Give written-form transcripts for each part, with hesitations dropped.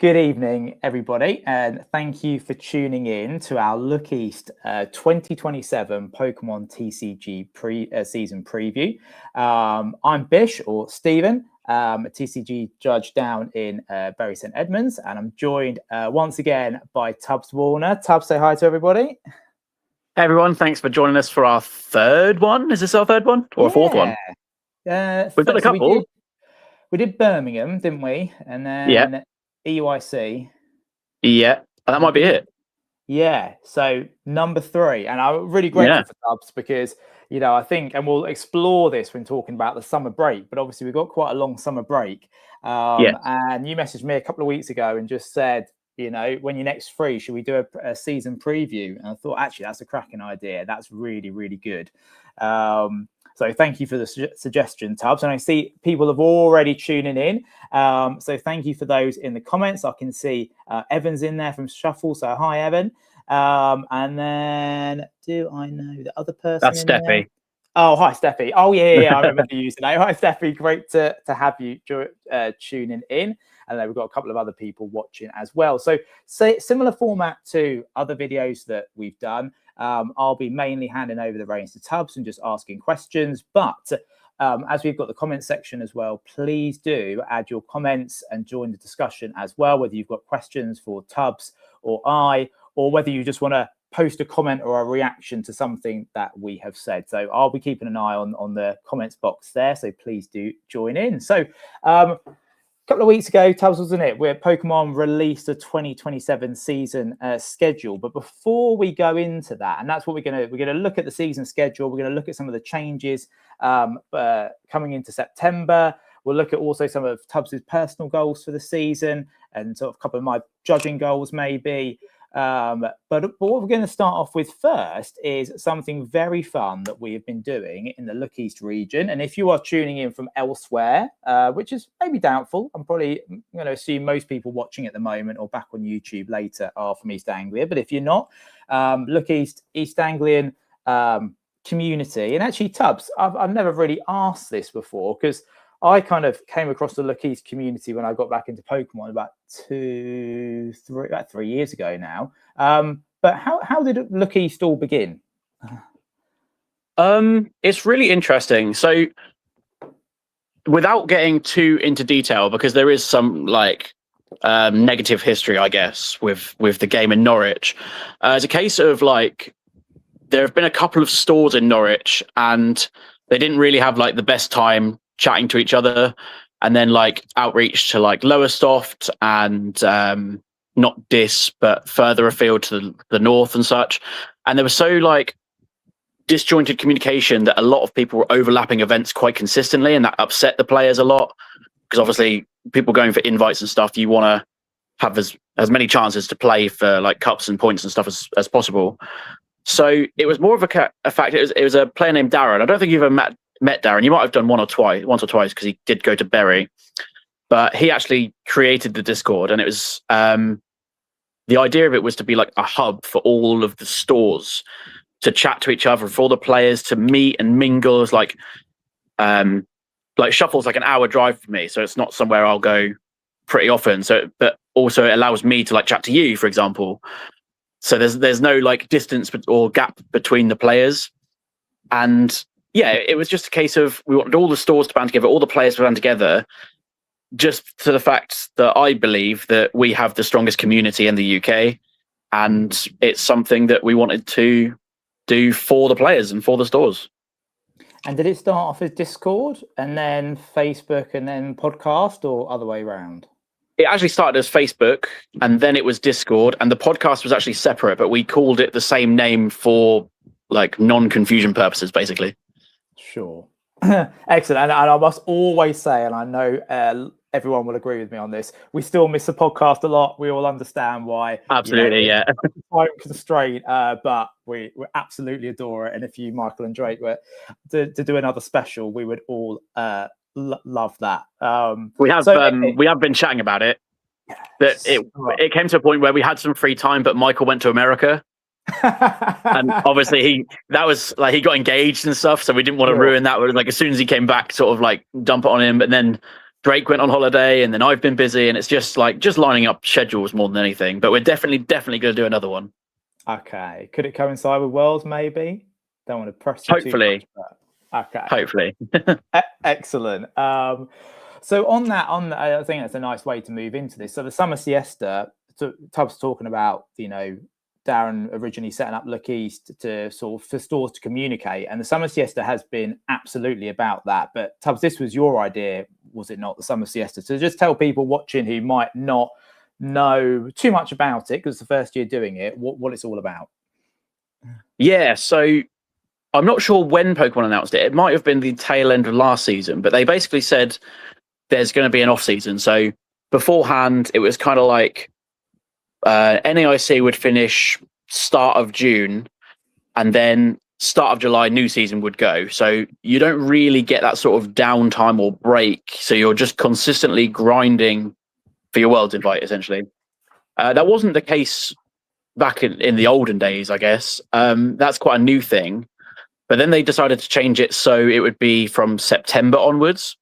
Good evening, everybody, and thank you for tuning in to our Look East 2027 Pokémon TCG season preview. I'm Bish, or Stephen, a TCG judge down in Bury St Edmunds, and I'm joined once again by Tubbs Woolner. Tubbs, say hi to everybody. Hey everyone, thanks for joining us for our third one. Is this our third one or a fourth one? We've done a couple. We did Birmingham, didn't we? And then EUIC. Yeah, that might be it. Yeah, so number 3. And I'm really grateful for Tubbs because, I think, and we'll explore this when talking about the summer break, but obviously we've got quite a long summer break. And you messaged me a couple of weeks ago and just said, when you're next free, should we do a season preview? And I thought, actually, that's a cracking idea. That's really, really good. So thank you for the suggestion, Tubbs. And I see people have already tuning in. So thank you for those in the comments. I can see Evan's in there from Shuffle. So hi, Evan. And then do I know the other person? That's Steffi. There? Oh, hi, Steffi. Oh, yeah, I remember the username. Hi, Steffi. Great to have you tuning in. And then we've got a couple of other people watching as well. So similar format to other videos that we've done. I'll be mainly handing over the reins to Tubbs and just asking questions. But as we've got the comment section as well, please do add your comments and join the discussion as well, whether you've got questions for Tubbs or I, or whether you just want to post a comment or a reaction to something that we have said. So I'll be keeping an eye on the comments box there. So please do join in. So a couple of weeks ago, Tubbs, wasn't it, where Pokemon released a 2027 season schedule. But before we go into that, and that's what we're going to look at the season schedule. We're going to look at some of the changes coming into September. We'll look at also some of Tubbs's personal goals for the season and sort of a couple of my judging goals maybe. But what we're going to start off with first is something very fun that we have been doing in the Look East region. And if you are tuning in from elsewhere, which is maybe doubtful, I'm probably going to assume most people watching at the moment or back on YouTube later are from East Anglia. But if you're not, Look East Anglian community. And actually, Tubbs, I've never really asked this before because I kind of came across the Look East community when I got back into Pokemon about 3 years ago now. But how did Look East all begin? It's really interesting. So without getting too into detail, because there is some negative history, I guess, with the game in Norwich. It's a case of there have been a couple of stores in Norwich and they didn't really have the best time chatting to each other, and then outreach to Lowestoft and not Dis, but further afield to the north and such. And there was so disjointed communication that a lot of people were overlapping events quite consistently, and that upset the players a lot because obviously people going for invites and stuff, you want to have as many chances to play for cups and points and stuff as possible. So it was more of a fact. It was a player named Darren. I don't think you've ever met Darren. You might have done once or twice because he did go to Bury, but he actually created the Discord, and it was the idea of it was to be a hub for all of the stores to chat to each other, for all the players to meet and mingle. It's Shuffle's an hour drive for me, so it's not somewhere I'll go pretty often. So, but also it allows me to chat to you, for example. So there's no distance or gap between the players. And yeah, it was just a case of we wanted all the stores to band together, all the players to band together, just to the fact that I believe that we have the strongest community in the UK, and it's something that we wanted to do for the players and for the stores. And did it start off as Discord and then Facebook and then podcast, or other way around? It actually started as Facebook and then it was Discord, and the podcast was actually separate, but we called it the same name for non-confusion purposes, basically. Sure. Excellent. And I must always say, and I know everyone will agree with me on this, we still miss the podcast a lot. We all understand why. Absolutely, yeah. Time constraint, but we absolutely adore it. And if you, Michael and Drake, were to do another special, we would all love that. We have been chatting about it. That it came to a point where we had some free time, but Michael went to America. And obviously he got engaged and stuff, so we didn't want to ruin that. As soon as he came back, sort of dump it on him. But then Drake went on holiday, and then I've been busy, and it's just lining up schedules more than anything. But we're definitely going to do another one. Okay. Could it coincide with Worlds? Maybe. Don't want to press you Hopefully. too much, okay. Hopefully. Excellent. So on that, I think that's a nice way to move into this. So the summer siesta, Tubbs talking about, Darren originally setting up Look East to sort of for stores to communicate, and the summer siesta has been absolutely about that. But Tubbs, this was your idea, was it not? The summer siesta. So just tell people watching who might not know too much about it, because it's the first year doing it, what it's all about. Yeah. So I'm not sure when Pokemon announced it. It might have been the tail end of last season, but they basically said there's going to be an off season. So beforehand, it was kind of like NAIC would finish start of June, and then start of July, new season would go. So you don't really get that sort of downtime or break. So you're just consistently grinding for your Worlds invite, essentially. That wasn't the case back in the olden days, I guess. That's quite a new thing. But then they decided to change it so it would be from September onwards.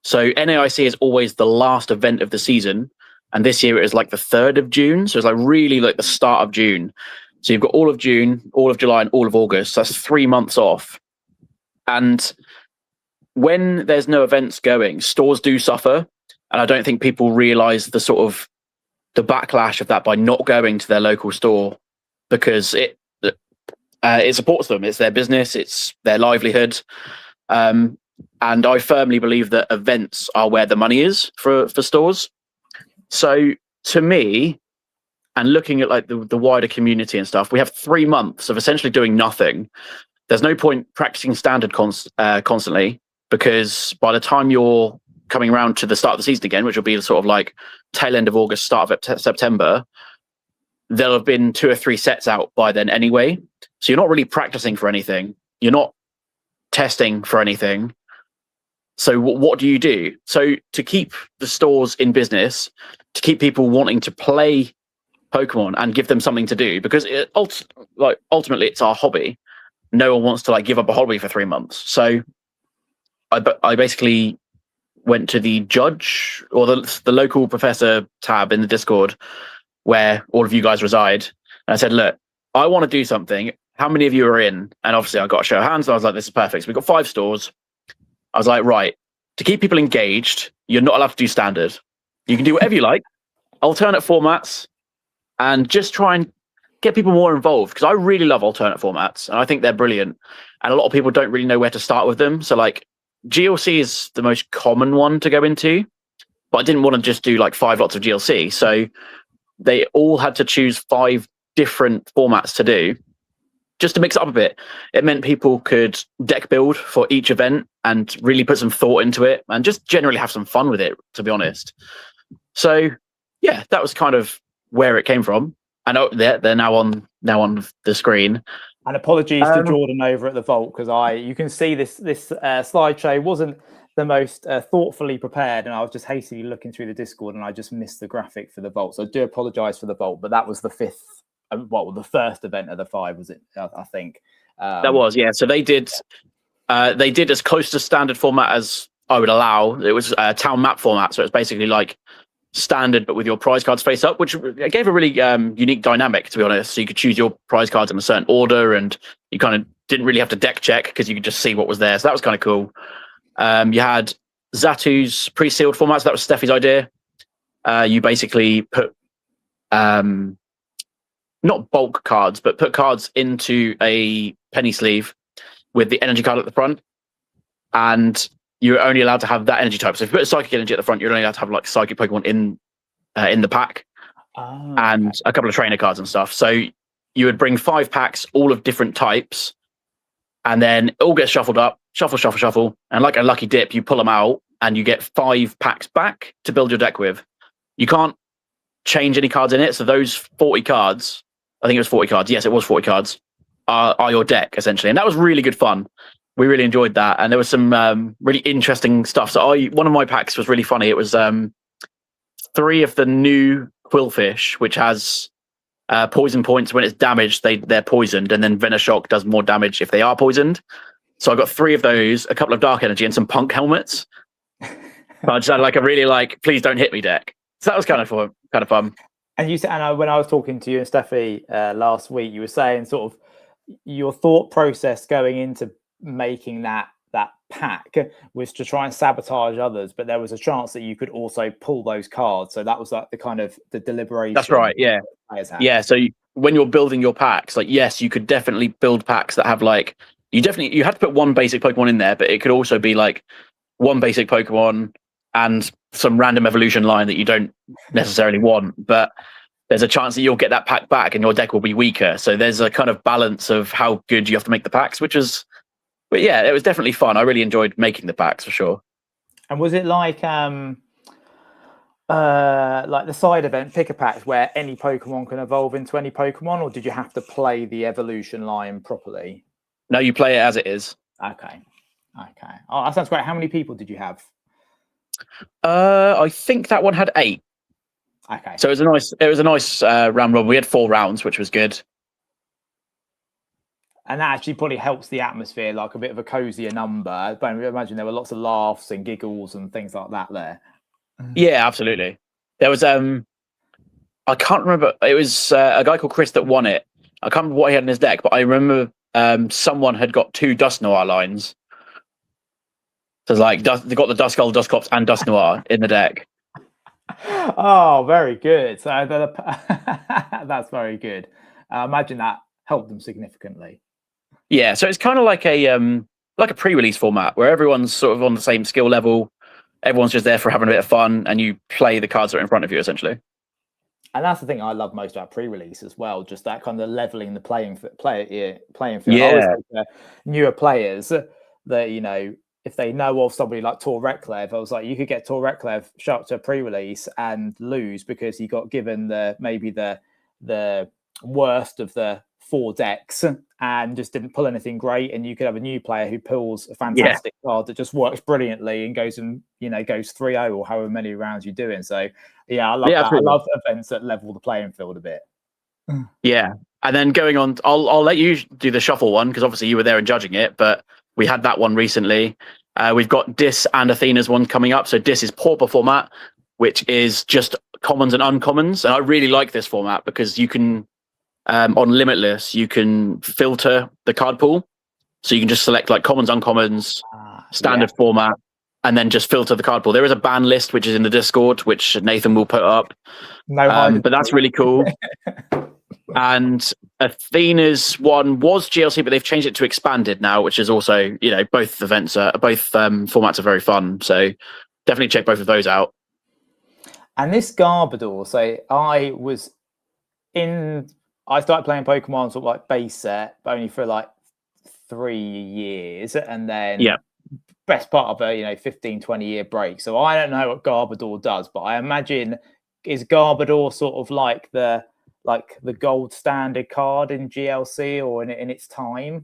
So NAIC is always the last event of the season. And this year it was like the 3rd of June. So it's like really like the start of June. So you've got all of June, all of July, and all of August. So that's 3 months off. And when there's no events going, stores do suffer. And I don't think people realize the sort of the backlash of that by not going to their local store, because it supports them. It's their business. It's their livelihood. And I firmly believe that events are where the money is for stores. So to me, and looking at like the wider community and stuff, we have 3 months of essentially doing nothing. There's no point practicing standard constantly, because by the time you're coming around to the start of the season again, which will be the sort of like tail end of August, start of September, there'll have been 2 or 3 sets out by then anyway. So you're not really practicing for anything. You're not testing for anything. So what do you do? So to keep the stores in business, to keep people wanting to play Pokemon and give them something to do, because ultimately it's our hobby. No one wants to like give up a hobby for 3 months. So I basically went to the judge or the local professor tab in the Discord where all of you guys reside. And I said, look, I want to do something. How many of you are in? And obviously I got a show of hands. And I was like, this is perfect. So we've got 5 stores. I was like, right, to keep people engaged, you're not allowed to do standard. You can do whatever you like, alternate formats, and just try and get people more involved, because I really love alternate formats and I think they're brilliant. And a lot of people don't really know where to start with them. So like GLC is the most common one to go into, but I didn't want to just do like 5 lots of GLC. So they all had to choose 5 different formats to do, just to mix it up a bit. It meant people could deck build for each event and really put some thought into it and just generally have some fun with it, to be honest. So yeah, that was kind of where it came from. I know they're now on the screen. And apologies to Jordan over at the Vault, because you can see this slideshow wasn't the most thoughtfully prepared, and I was just hastily looking through the Discord and I just missed the graphic for the Vault. So I do apologise for the Vault, but that was the 5th. The first event of the 5, was it? I think that was, yeah. So they did as close to standard format as I would allow. It was a town map format, so it's basically like standard but with your prize cards face up, which gave a really unique dynamic, to be honest. So you could choose your prize cards in a certain order, and you kind of didn't really have to deck check because you could just see what was there. So that was kind of cool. You had Zatu's pre-sealed format, so that was Steffi's idea. You basically put not bulk cards, but put cards into a penny sleeve with the energy card at the front, and you're only allowed to have that energy type. So if you put a psychic energy at the front, you're only allowed to have like psychic Pokemon in the pack, and a couple of trainer cards and stuff. So you would bring 5 packs, all of different types, and then it all gets shuffled up, shuffle, and like a lucky dip, you pull them out, and you get 5 packs back to build your deck with. You can't change any cards in it, so those 40 cards, I think it was 40 cards. Yes, it was 40 cards. Are your deck, essentially. And that was really good fun. We really enjoyed that. And there was some really interesting stuff. So one of my packs was really funny. It was 3 of the new Quillfish, which has poison points. When it's damaged, they're poisoned. And then Venoshock does more damage if they are poisoned. So I got 3 of those, a couple of Dark Energy, and some Punk helmets. I just had like a really like, please don't hit me deck. So that was kind of fun. And you said, and when I was talking to you and Steffi last week, you were saying sort of your thought process going into making that pack was to try and sabotage others, but there was a chance that you could also pull those cards. So that was like the kind of the deliberation. That's right. Yeah. Yeah. So when you're building your packs, like, yes, you could definitely build packs that have like, you had to put one basic Pokemon in there, but it could also be like one basic Pokemon and some random evolution line that you don't necessarily want, but there's a chance that you'll get that pack back and your deck will be weaker. So there's a kind of balance of how good you have to make the packs, but yeah, it was definitely fun. I really enjoyed making the packs for sure. And was it like the side event pick a pack where any Pokemon can evolve into any Pokemon, or did you have to play the evolution line properly? No, you play it as it is. Okay. Oh, that sounds great. How many people did you have? I think that one had 8. Okay. So it was a nice round robin. We had 4 rounds, which was good. And that actually probably helps the atmosphere, like a bit of a cozier number. But I imagine there were lots of laughs and giggles and things like that there. Yeah, absolutely. There was I can't remember. It was a guy called Chris that won it. I can't remember what he had in his deck, but I remember someone had got 2 Dust Noir lines. So it's like they got the Duskull, Dusclops, and Dust Noir in the deck. Oh, very good. So that's very good. I imagine that helped them significantly. Yeah, so it's kind of like a pre-release format where everyone's sort of on the same skill level. Everyone's just there for having a bit of fun, and you play the cards that are in front of you, essentially. And that's the thing I love most about pre-release as well, just that kind of leveling the playing field. Yeah. I always think newer players that, you know, if they know of somebody like Tor Reklev, I was like, you could get Tor Reklev show up to a pre-release and lose because he got given maybe the worst of the 4 decks and just didn't pull anything great. And you could have a new player who pulls a fantastic card that just works brilliantly and goes 3-0 or however many rounds you're doing. So yeah, I love that. Absolutely. I love events that level the playing field a bit. Yeah. And then going on, I'll let you do the shuffle one because obviously you were there and judging it, but we had that one recently. We've got Dis and Athena's one coming up. So Dis is Pauper format, which is just commons and uncommons. And I really like this format because you can, on Limitless, you can filter the card pool. So you can just select like commons, uncommons, standard format, and then just filter the card pool. There is a ban list, which is in the Discord, which Nathan will put up. But that's really cool. And Athena's one was GLC, but they've changed it to expanded now, which is also, you know, both formats are very fun. So definitely check both of those out. And this Garbodor, so I started playing Pokemon sort of like base set, but only for like 3 years. And then best part of a 15, 20 year break. So I don't know what Garbodor does, but I imagine is Garbodor sort of like the gold standard card in GLC or in its time?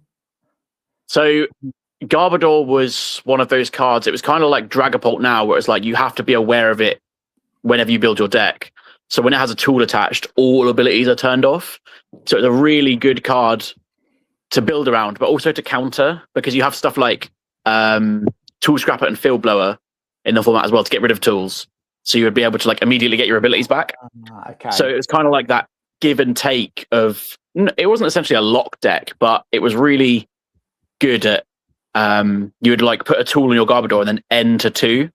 So Garbodor was one of those cards. It was kind of like Dragapult now, where it's like you have to be aware of it whenever you build your deck. So when it has a tool attached, all abilities are turned off. So it's a really good card to build around, but also to counter, because you have stuff like Tool Scrapper and Field Blower in the format as well to get rid of tools. So you would be able to like immediately get your abilities back. Okay. So it was kind of like that give and take of, it wasn't essentially a lock deck, but it was really good at, you would like put a tool on your Garbodor and then N to 2,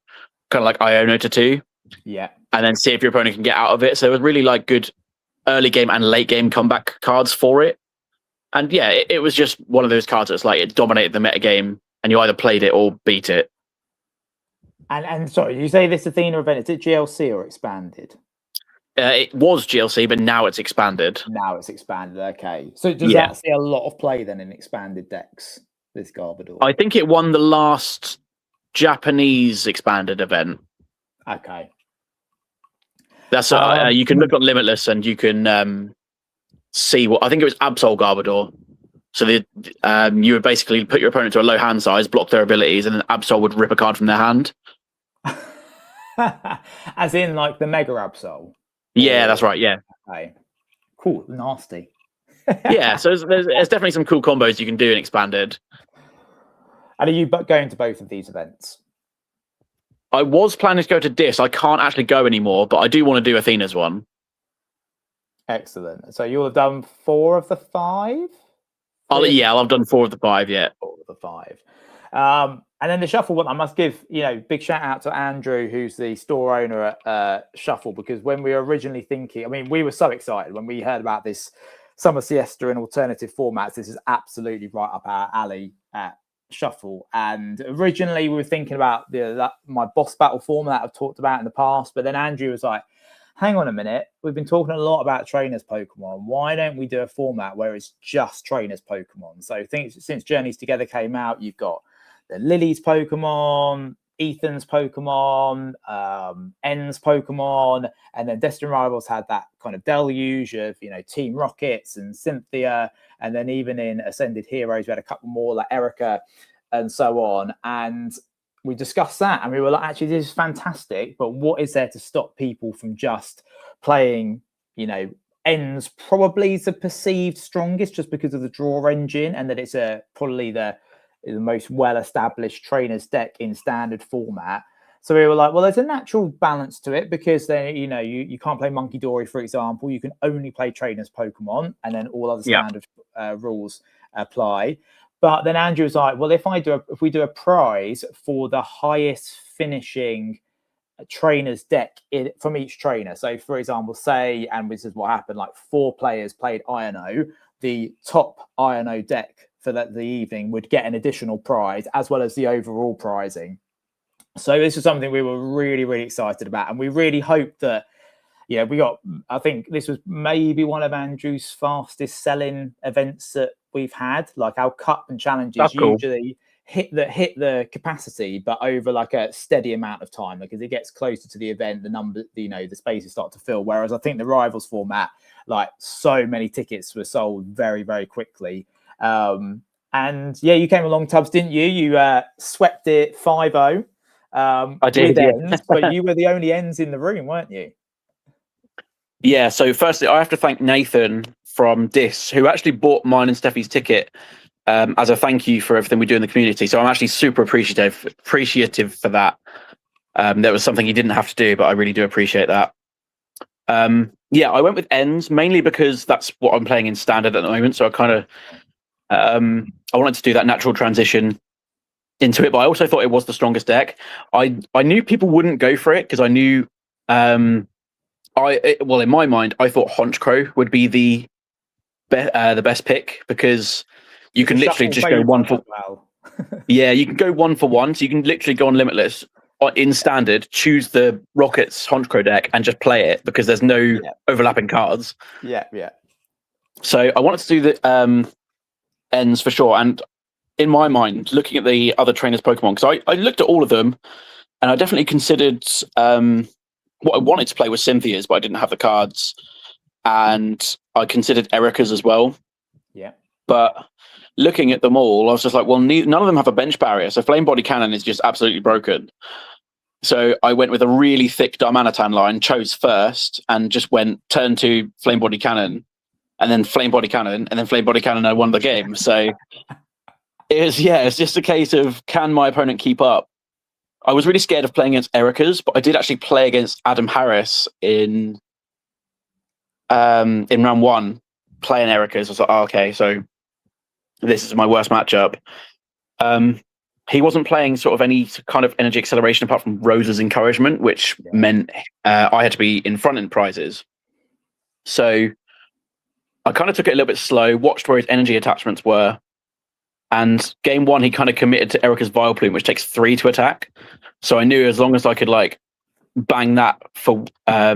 kind of like Iono to 2. Yeah. And then see if your opponent can get out of it. So it was really like good early game and late game comeback cards for it. And yeah, it was just one of those cards that's like it dominated the meta game and you either played it or beat it. And sorry, you say this Athena event, is it GLC or expanded? It was GLC, but now it's expanded. Now it's expanded, okay. So does that see a lot of play then in expanded decks, this Garbodor? I think it won the last Japanese expanded event. Okay. That's you can look on Limitless and you can see what I think it was Absol Garbodor. So you would basically put your opponent to a low hand size, block their abilities, and then Absol would rip a card from their hand. As in like the Mega Absol? Yeah, that's right, yeah. Okay. Cool, nasty. Yeah, so there's definitely some cool combos you can do in expanded. And are you going to both of these events? I was planning to go to Dis. I can't actually go anymore, but I do want to do Athena's one. Excellent. So you'll have done 4 of the 5? I'll have done 4 of the 5 yet. 4 of the 5. And then the Shuffle one, I must give, big shout out to Andrew, who's the store owner at Shuffle, because when we were originally thinking, I mean, we were so excited when we heard about this Summer Siesta and alternative formats. This is absolutely right up our alley at Shuffle. And originally we were thinking about my boss battle format that I've talked about in the past, but then Andrew was like, hang on a minute, we've been talking a lot about trainers Pokemon. Why don't we do a format where it's just trainers Pokemon? So since Journeys Together came out, you've got the Lily's Pokemon, Ethan's Pokemon, N's Pokemon, and then Destined Rivals had that kind of deluge of, Team Rockets and Cynthia, and then even in Ascended Heroes, we had a couple more like Erica and so on. And we discussed that and we were like, actually, this is fantastic, but what is there to stop people from just playing, N's probably the perceived strongest just because of the draw engine, and that it's probably the most well-established trainers deck in standard format. So we were like, well, there's a natural balance to it, because then, you can't play Monkey Dory, for example. You can only play trainers Pokemon, and then all other standard rules apply. But then Andrew was like, well, if we do a prize for the highest finishing trainers deck from each trainer. So, for example, and this is what happened, like 4 players played Iono, the top Iono deck for the evening would get an additional prize, as well as the overall prizing. So this is something we were really, really excited about. And we really hoped that, I think this was maybe one of Andrew's fastest selling events that we've had. Like our cup and challenges usually hit the capacity, but over like a steady amount of time, because it gets closer to the event, the spaces start to fill. Whereas I think the Rivals format, like so many tickets were sold very, very quickly. And you came along, Tubbs, didn't you? You swept it 5-0. I did, Ends, but you were the only ends in the room, weren't you? Yeah, so firstly, I have to thank Nathan from Dis, who actually bought mine and Steffi's ticket as a thank you for everything we do in the community. So I'm actually super appreciative for that. That was something he didn't have to do, but I really do appreciate that. I went with ends mainly because that's what I'm playing in standard at the moment. So I kind of I wanted to do that natural transition into it, but I also thought it was the strongest deck. I knew people wouldn't go for it because I knew in my mind I thought Honchkrow would be the best pick, because you can literally just go one for you can go 1 for 1, so you can literally go on Limitless in standard, choose the Rockets Honchkrow deck and just play it, because there's no overlapping cards. So I wanted to do the ends for sure. And in my mind, looking at the other trainers Pokemon, because I looked at all of them and I definitely considered what I wanted to play was Cynthia's, but I didn't have the cards, and I considered Erica's as well. But looking at them all, I was just like, well, none of them have a bench barrier, so Flame Body Cannon is just absolutely broken. So I went with a really thick Darmanitan line, chose first, and just went turn 2 Flame Body Cannon, and then Flame Body Cannon, and then Flame Body Cannon. I won the game. So it's just a case of, can my opponent keep up? I was really scared of playing against Erica's, but I did actually play against Adam Harris in round 1, playing Erica's. I was like, okay, so this is my worst matchup. He wasn't playing sort of any kind of energy acceleration apart from Rose's encouragement, which meant I had to be in front in prizes. So I kind of took it a little bit slow, watched where his energy attachments were. And game 1, he kind of committed to Erica's Vileplume, which takes 3 to attack. So I knew as long as I could like bang that for a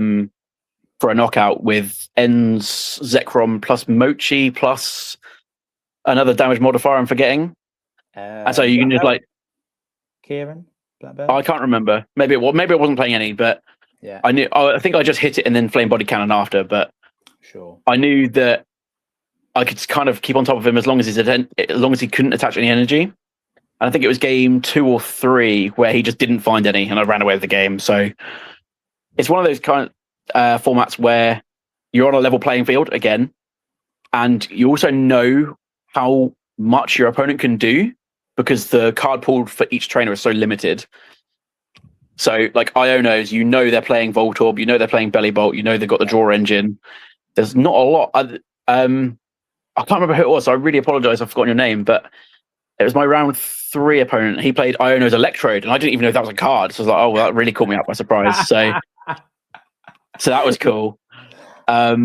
knockout with N's Zekrom plus Mochi plus another damage modifier I'm forgetting. And so you can just like Kieran, Black Belt? I can't remember. Maybe it wasn't playing any, but I knew. I think I just hit it and then Flame Body Cannon after. But I knew that I could kind of keep on top of him as long as he couldn't attach any energy. And I think it was game 2 or 3 where he just didn't find any, and I ran away with the game. So it's one of those kind of formats where you're on a level playing field again, and you also know how much your opponent can do, because the card pool for each trainer is so limited. So like Ionos, they're playing Voltorb, they're playing Bellibolt, they've got the draw engine. There's not a lot. I can't remember who it was, so I really apologize. I've forgotten your name, but it was my round 3 opponent. He played Iono's Electrode, and I didn't even know if that was a card. So I was like, oh, well, that really caught me up by surprise. So that was cool. I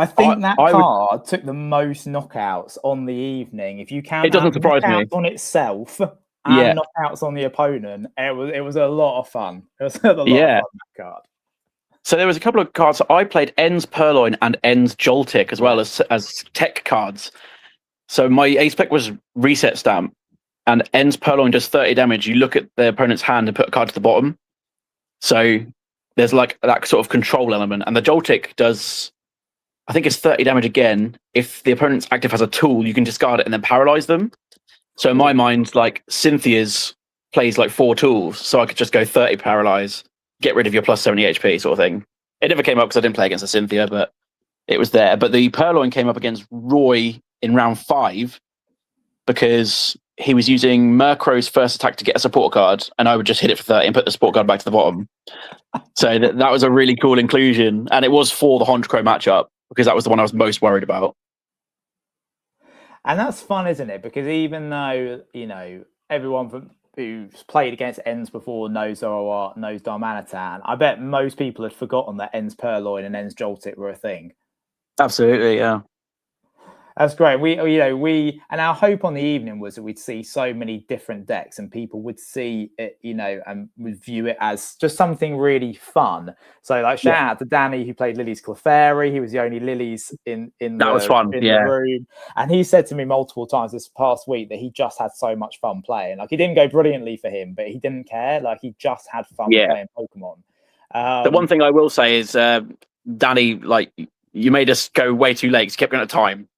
think that card took the most knockouts on the evening. If you count, it doesn't surprise me on itself and knockouts on the opponent, it was a lot of fun. It was a lot of fun, that card. So there was a couple of cards. I played Ends Purloin and Ends Joltik as well as tech cards. So my ace pick was Reset Stamp, and Ends Purloin does 30 damage. You look at the opponent's hand and put a card to the bottom. So there's like that sort of control element. And the Joltik does, I think it's 30 damage again. If the opponent's active has a tool, you can discard it and then paralyze them. So in my mind, like Cynthia's plays like 4 tools. So I could just go 30 paralyze, get rid of your plus 70 HP sort of thing. It never came up because I didn't play against a Cynthia, but it was there. But the Purloin came up against Roy in round 5 because he was using Murkrow's first attack to get a support card, and I would just hit it for 30 and put the support card back to the bottom. So that was a really cool inclusion, and it was for the Honchkrow matchup because that was the one I was most worried about. And that's fun, isn't it? Because even though, everyone who's played against Ends before knows Zoroark, knows Darmanitan, I bet most people had forgotten that Ends Purloin and Ends Joltik were a thing. Absolutely, yeah. That's great. We and our hope on the evening was that we'd see so many different decks, and people would see it, and would view it as just something really fun. So, like, shout out to Danny who played Lily's Clefairy. He was the only Lilies in that was fun. The room, and he said to me multiple times this past week that he just had so much fun playing. Like, he didn't go brilliantly for him, but he didn't care. Like, he just had fun playing Pokemon. The one thing I will say is, Danny, like, you made us go way too late. You kept going at time.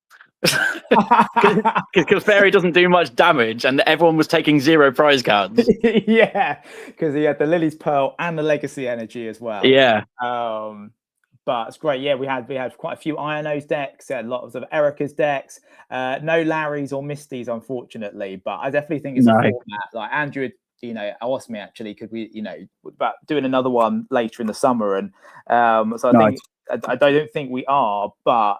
Because Fairy doesn't do much damage, and everyone was taking 0 prize cards. Yeah, because he had the Lily's Pearl and the Legacy Energy as well. Yeah. But it's great. Yeah, we had quite a few Ionos decks, a lot of Erica's decks. No Larry's or Misty's, unfortunately. But I definitely think it's a format. Like Andrew had, asked me actually, could we, about doing another one later in the summer, and so I don't think we are, but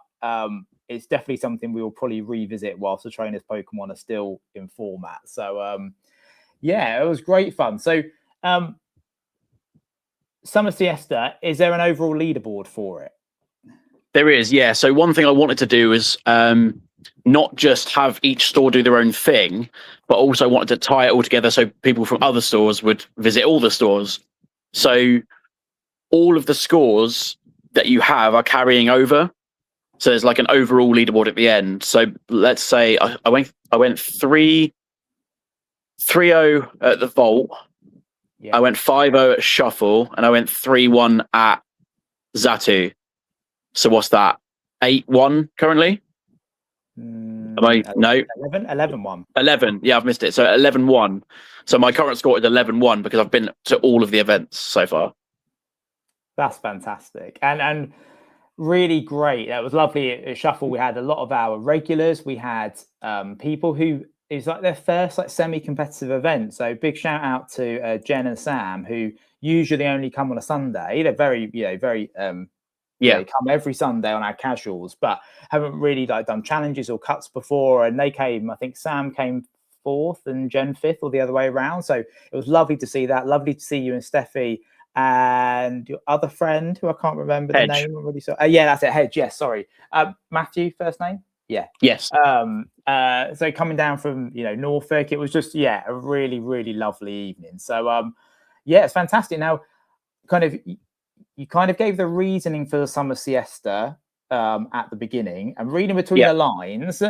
it's definitely something we will probably revisit whilst the trainers Pokemon are still in format. So, it was great fun. So, Summer Siesta, is there an overall leaderboard for it? There is, yeah. So one thing I wanted to do is not just have each store do their own thing, but also wanted to tie it all together so people from other stores would visit all the stores. So all of the scores that you have are carrying over. So there's like an overall leaderboard at the end. So let's say I went 3-0 at the Vault. Yeah. I went 5-0 at Shuffle, and I went 3-1 at Zatu. So what's that? 8-1 currently? No. 11-1. 11. Yeah, I've missed it. So 11-1. So my current score is 11-1 because I've been to all of the events so far. That's fantastic. And really great. That was lovely at Shuffle. We had a lot of our regulars. We had people who is like their first semi-competitive event. So big shout out to Jen and Sam, who usually only come on a Sunday. They're very they come every Sunday on our casuals, but haven't really done challenges or cuts before. And they came, I think Sam came 4th and Jen 5th, or the other way around. So it was lovely to see that. Lovely to see you and Steffi. And your other friend, who I can't remember the name already. So that's it, Hedge. Yes, sorry, Matthew, first name. Yeah. Yes. So coming down from Norfolk, it was just a really, really lovely evening. So it's fantastic. Now, you kind of gave the reasoning for the Summer Siesta at the beginning, and reading between the lines,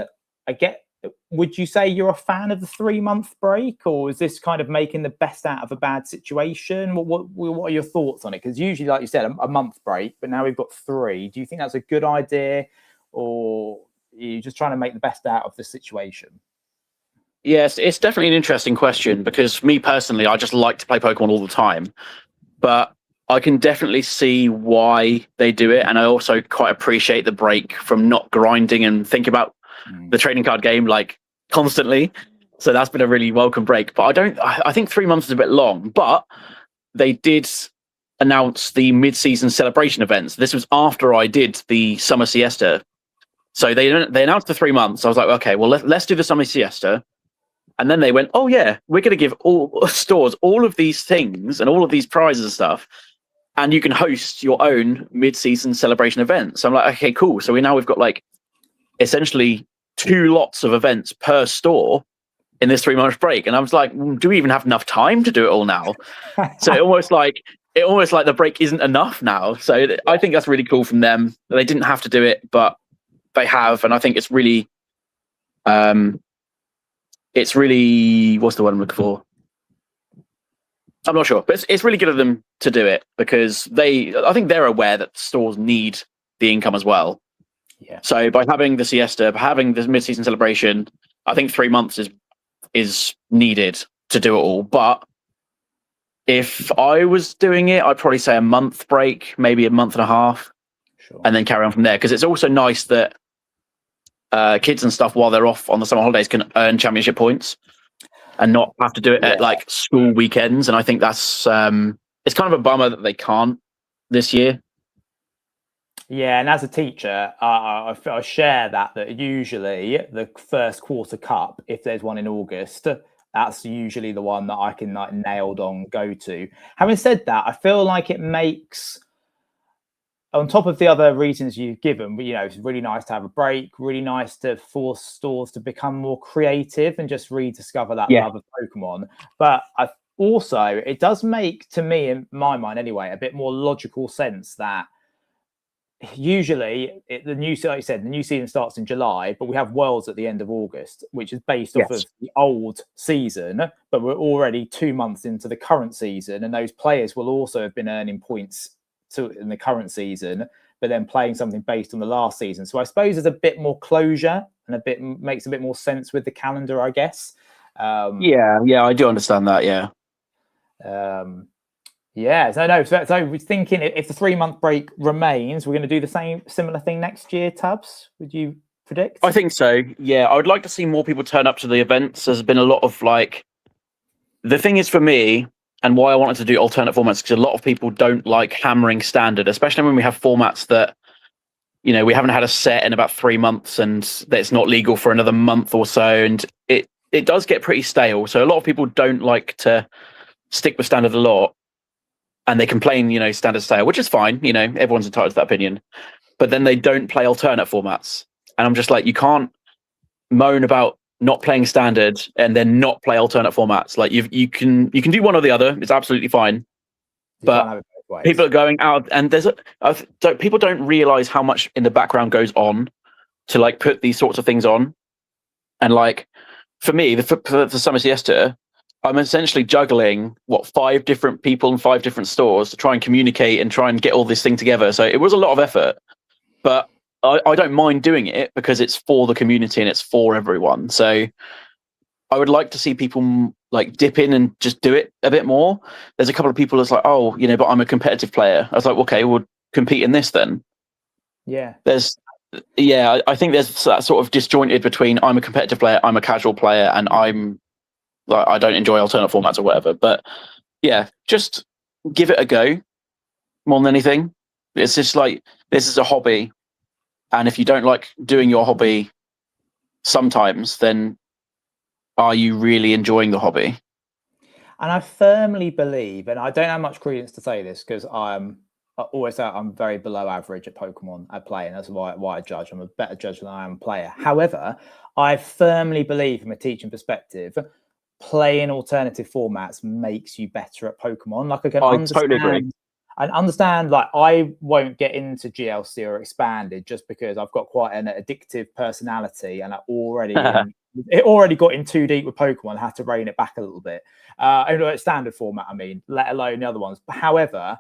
would you say you're a fan of the 3-month break, or is this kind of making the best out of a bad situation? What are your thoughts on it? Because usually, like you said, a month break, but now we've got 3. Do you think that's a good idea, or are you just trying to make the best out of the situation? Yes, it's definitely an interesting question, because me personally, I just like to play Pokemon all the time, but I can definitely see why they do it, and I also quite appreciate the break from not grinding and think about the trading card game constantly. So that's been a really welcome break. But I think 3 months is a bit long, but they did announce the mid-season celebration events. This was after I did the summer siesta. So they announced the 3 months. I was like, okay, well, let's do the summer siesta. And then they went, oh yeah, we're going to give all stores all of these things and all of these prizes and stuff, and you can host your own mid-season celebration event. So I'm like, okay, cool. So we've got like essentially 2 lots of events per store in this 3-month break. And I was like, do we even have enough time to do it all now? So it almost like the break isn't enough now. So I think that's really cool from them. They didn't have to do it, but they have, and I think it's really what's the word I'm looking for? I'm not sure, but it's really good of them to do it, because I think they're aware that stores need the income as well. Yeah. So by having the siesta, by having this mid-season celebration, I think 3 months is needed to do it all. But if I was doing it, I'd probably say a month break, maybe a month and a half, and then carry on from there. Because it's also nice that kids and stuff, while they're off on the summer holidays, can earn championship points and not have to do it at like school weekends. And I think that's it's kind of a bummer that they can't this year. Yeah, and as a teacher, I share that usually the first quarter cup, if there's one in August, that's usually the one that I can like nailed on go to. Having said that, I feel like it makes, on top of the other reasons you've given, it's really nice to have a break, really nice to force stores to become more creative and just rediscover that love of Pokemon. But also, it does make, to me, in my mind anyway, a bit more logical sense that usually the new season starts in July, but we have Worlds at the end of August, which is based off of the old season, but we're already 2 months into the current season, and those players will also have been earning points in the current season, but then playing something based on the last season. So I suppose there's a bit more closure and makes a bit more sense with the calendar, I guess. Yeah, I do understand that. Yeah. So we're thinking if the 3-month break remains, we're going to do the similar thing next year, Tubbs. Would you predict? I think so. Yeah, I would like to see more people turn up to the events. There's been a lot of the thing is for me, and why I wanted to do alternate formats, because a lot of people don't like hammering standard, especially when we have formats that, we haven't had a set in about 3 months and that it's not legal for another month or so. And it does get pretty stale. So a lot of people don't like to stick with standard a lot. And they complain, standard stale, which is fine. Everyone's entitled to that opinion. But then they don't play alternate formats. And I'm just like, you can't moan about not playing standard and then not play alternate formats. Like you can do one or the other. It's absolutely fine. But people are going out, and people don't realize how much in the background goes on to put these sorts of things on. And for me, for the summer siesta, I'm essentially juggling 5 different people in 5 different stores to try and communicate and try and get all this thing together. So it was a lot of effort, but I don't mind doing it because it's for the community and it's for everyone. So I would like to see people dip in and just do it a bit more. There's a couple of people that's oh, but I'm a competitive player. I was like, okay, we'll compete in this then. Yeah. I think there's that sort of disjointed between I'm a competitive player, I'm a casual player, and I don't enjoy alternate formats or whatever. But yeah, just give it a go more than anything. It's just this is a hobby. And if you don't like doing your hobby sometimes, then are you really enjoying the hobby? And I firmly believe, and I don't have much credence to say this because I always say I'm very below average at Pokemon I play, and that's why I judge. I'm a better judge than I am a player. However, I firmly believe from a teaching perspective, playing alternative formats makes you better at Pokemon. I totally agree. And understand, I won't get into GLC or expanded just because I've got quite an addictive personality, and it already got in too deep with Pokemon. I had to rein it back a little bit. Standard format, let alone the other ones. But however,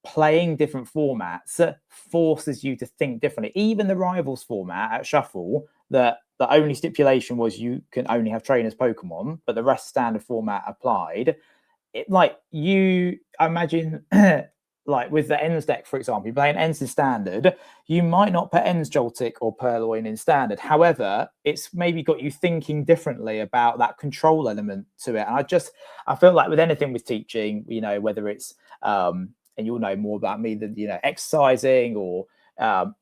playing different formats forces you to think differently. Even the Rivals format at Shuffle, the only stipulation was you can only have trainers Pokemon, but the rest standard format applied. I imagine like with the ends deck, for example, you're playing ends in standard, you might not put ends Joltik or Purloin in standard. However, it's maybe got you thinking differently about that control element to it. And I feel like with anything with teaching, you know, whether it's and you'll know more about me than, you know, exercising or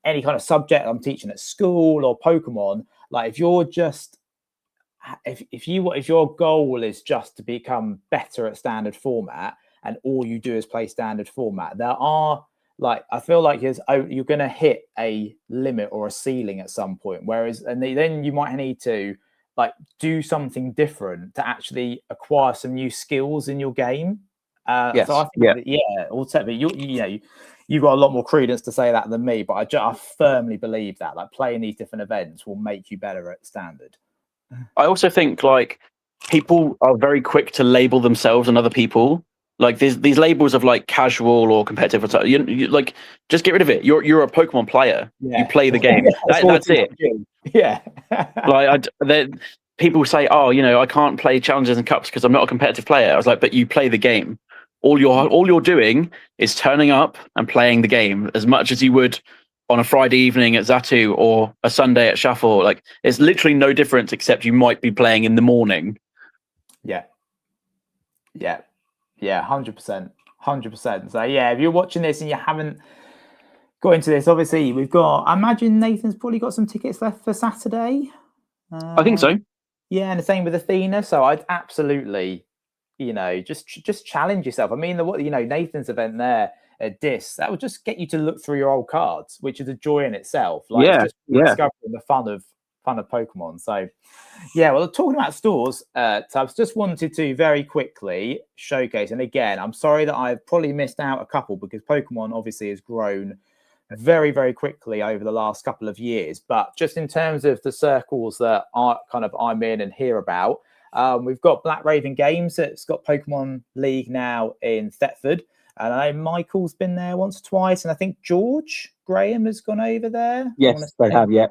any kind of subject I'm teaching at school or Pokemon, like if you're just if your goal is just to become better at standard format and all you do is play standard format, there are, like, I feel like you're going to hit a limit or a ceiling at some point. Whereas, and then you might need to like do something different to actually acquire some new skills in your game. Yes. So I think ultimately, you've got a lot more credence to say that than me, but I firmly believe that like playing these different events will make you better at standard. I also think like people are very quick to label themselves and other people. Like these labels of like casual or competitive, or you like just get rid of it. You're a Pokemon player. Yeah. You play the game. That's it. Yeah. Like people say, oh, you know, I can't play challenges and cups because I'm not a competitive player. I was like, but you play the game. All you're doing is turning up and playing the game as much as you would on a Friday evening at Zatu or a Sunday at Shuffle. Like it's literally no difference except you might be playing in the morning. Yeah. 100%. So yeah, if you're watching this and you haven't got into this, obviously I imagine Nathan's probably got some tickets left for Saturday. I think so. Yeah, and the same with Athena. So I'd absolutely, you know, just challenge yourself. I mean, Nathan's event there at DIS, that would just get you to look through your old cards, which is a joy in itself. Like, it's just discovering the fun of Pokemon. So yeah, well, talking about stores, Tubbs, just wanted to very quickly showcase, and again, I'm sorry that I've probably missed out a couple because Pokemon obviously has grown very, very quickly over the last couple of years. But just in terms of the circles that I'm in and hear about, we've got Black Raven Games that's got Pokemon League now in Thetford. And I know Michael's been there once or twice, and I think George Graham has gone over there. Yes, they have, yeah.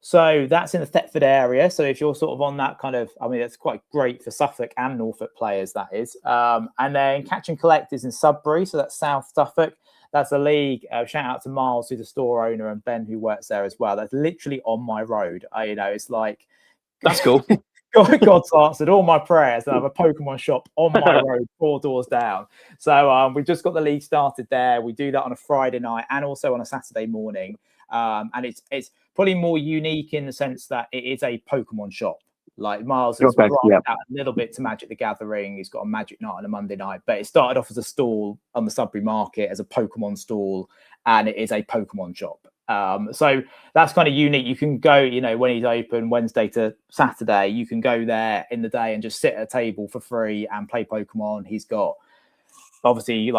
So that's in the Thetford area. So if you're sort of on that kind of, I mean, that's quite great for Suffolk and Norfolk players, that is. And then Catch and Collect is in Sudbury, so that's South Suffolk. That's a league. Shout out to Miles, who's the store owner, and Ben, who works there as well. That's literally on my road. It's like, that's cool. God's answered all my prayers, and I have a Pokemon shop on my road, 4 doors down. So we've just got the league started there. We do that on a Friday night and also on a Saturday morning. And it's probably more unique in the sense that it is a Pokemon shop. Like Miles has brought out a little bit to Magic the Gathering. He's got a Magic night on a Monday night, but it started off as a stall on the Sudbury Market as a Pokemon stall, and it is a Pokemon shop. So that's kind of unique. You can go, when he's open Wednesday to Saturday, you can go there in the day and just sit at a table for free and play Pokemon. He's got obviously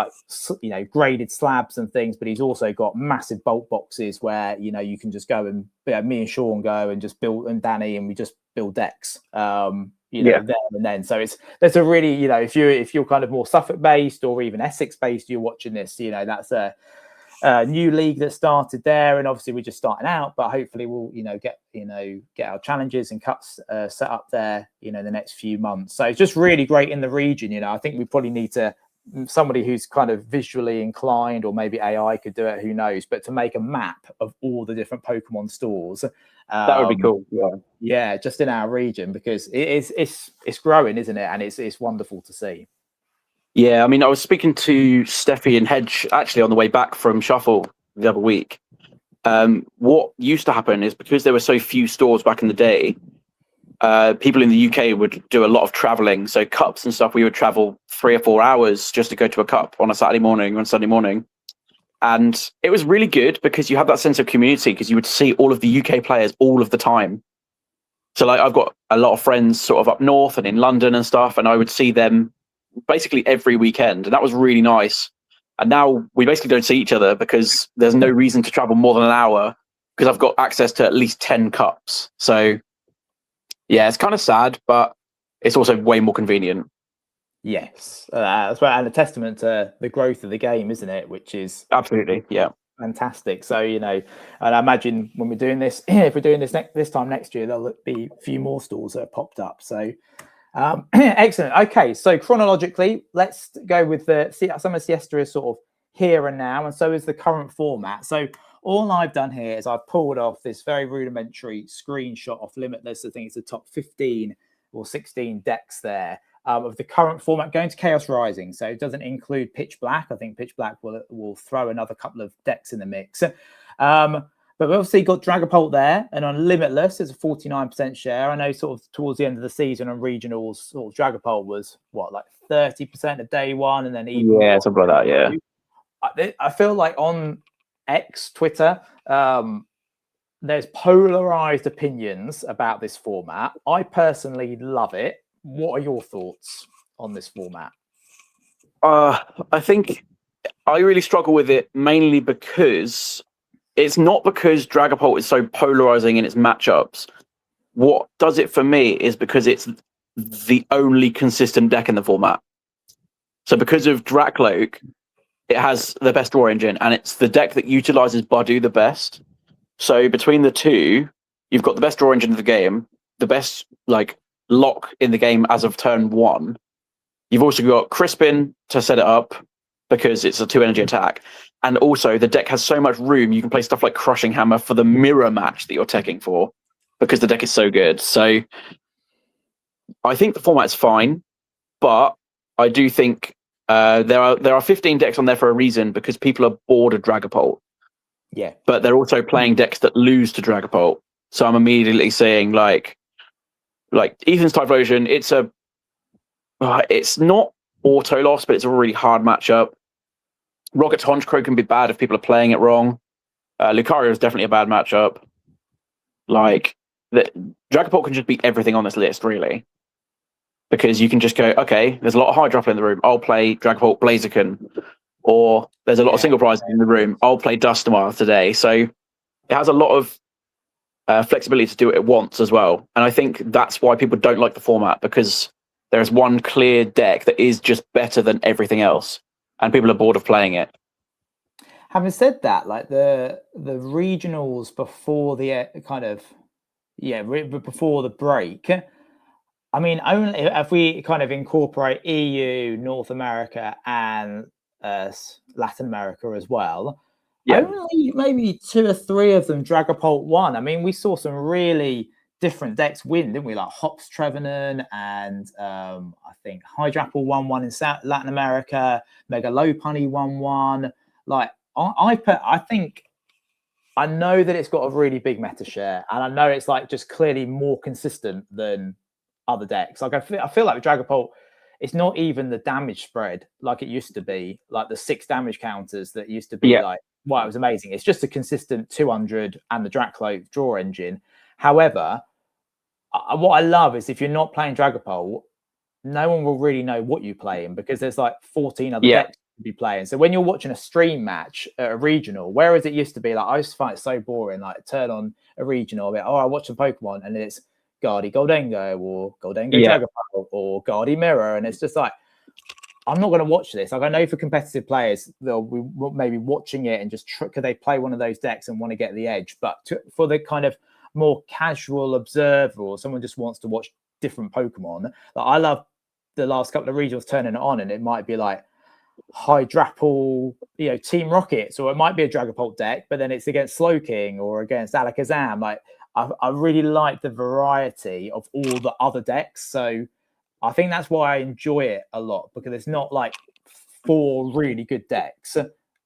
graded slabs and things, but he's also got massive bulk boxes where you can just go and me and Sean go and just build, and Danny, and we just build decks there and then. So there's a really if you're kind of more Suffolk based or even Essex based, you're watching this, that's a new league that started there, and obviously we're just starting out, but hopefully we'll get our challenges and cups set up there the next few months. So it's just really great in the region. I think we probably need to somebody who's kind of visually inclined, or maybe AI could do it, who knows, but to make a map of all the different Pokemon stores, that would be cool. Yeah, just in our region, because it's growing, isn't it? And it's wonderful to see. Yeah, I mean, I was speaking to Steffi and Hedge actually on the way back from Shuffle the other week. What used to happen is, because there were so few stores back in the day, people in the UK would do a lot of traveling. So cups and stuff, we would travel 3 or 4 hours just to go to a cup on a Saturday morning or on Sunday morning. And it was really good because you had that sense of community, because you would see all of the UK players all of the time. So like, I've got a lot of friends sort of up north and in London and stuff, and I would see them basically every weekend, and that was really nice. And now we basically don't see each other because there's no reason to travel more than an hour, because I've got access to at least 10 cups. So yeah, it's kind of sad, but it's also way more convenient. Yes, that's right, and a testament to the growth of the game, isn't it? Which is absolutely, yeah, fantastic. So and I imagine when we're doing this, if we're doing this this time next year, there'll be a few more stores that have popped up. So Excellent. Okay, so chronologically, let's go with Summer Siesta is sort of here and now, and so is the current format. So all I've done here is I've pulled off this very rudimentary screenshot of Limitless. I think it's the top 15 or 16 decks there of the current format going to Chaos Rising. So it doesn't include Pitch Black. I think Pitch Black will throw another couple of decks in the mix. But we've obviously got Dragapult there, and on Limitless, it's a 49% share. I know sort of towards the end of the season on regionals, sort of Dragapult was, like 30% of day one, and then even... Yeah, something like that, yeah. I feel like on X, Twitter, there's polarized opinions about this format. I personally love it. What are your thoughts on this format? I think I really struggle with it mainly because... It's not because Dragapult is so polarizing in its matchups. What does it for me is because it's the only consistent deck in the format. So because of Drakloak, it has the best draw engine, and it's the deck that utilizes Badu the best. So between the two, you've got the best draw engine of the game, the best lock in the game as of turn one. You've also got Crispin to set it up because it's a 2-energy attack. And also, the deck has so much room, you can play stuff like Crushing Hammer for the mirror match that you're teching for, because the deck is so good. So, I think the format's fine, but I do think there are 15 decks on there for a reason, because people are bored of Dragapult. Yeah. But they're also playing decks that lose to Dragapult. So I'm immediately saying, like Ethan's Typhlosion, it's not auto loss, but it's a really hard matchup. Rocket's Honchkrow can be bad if people are playing it wrong. Lucario is definitely a bad matchup. Dragapult can just beat everything on this list, really. Because you can just go, okay, there's a lot of high drop in the room. I'll play Dragapult Blaziken. Or there's a lot of single prizes in the room. I'll play Dusknoir today. So it has a lot of flexibility to do it at once as well. And I think that's why people don't like the format, because there's one clear deck that is just better than everything else. And people are bored of playing it. Having said that, the regionals before the before the break, I mean, only if we kind of incorporate EU, North America, and Latin America as well, only maybe 2 or 3 of them Dragapult won. I mean, we saw some really different decks win, didn't we? Like Hops Trevenant and I think Hydrapple won one in Latin America. Mega Lopunny won one. I think I know that it's got a really big meta share, and I know it's just clearly more consistent than other decks. I feel like with Dragapult, it's not even the damage spread like it used to be, like the 6 damage counters that used to be it was amazing. It's just a consistent 200 and the Drakloak draw engine. However, what I love is if you're not playing Dragapult, no one will really know what you're playing, because there's 14 other decks to be playing. So when you're watching a stream match at a regional, whereas it used to be I used to find it so boring, turn on a regional, I watch some Pokemon, and then it's Guardy Goldengo or Goldengo Dragapult or Guardy Mirror, and it's just I'm not going to watch this. I know for competitive players, they'll be maybe watching it and just could they play one of those decks and want to get the edge. But for the kind of more casual observer, or someone just wants to watch different Pokemon, I love the last couple of regionals turning it on, and it might be Hydrapple, Team Rockets, or it might be a Dragapult deck, but then it's against Slowking or against Alakazam. I really like the variety of all the other decks. So I think that's why I enjoy it a lot, because it's not 4 really good decks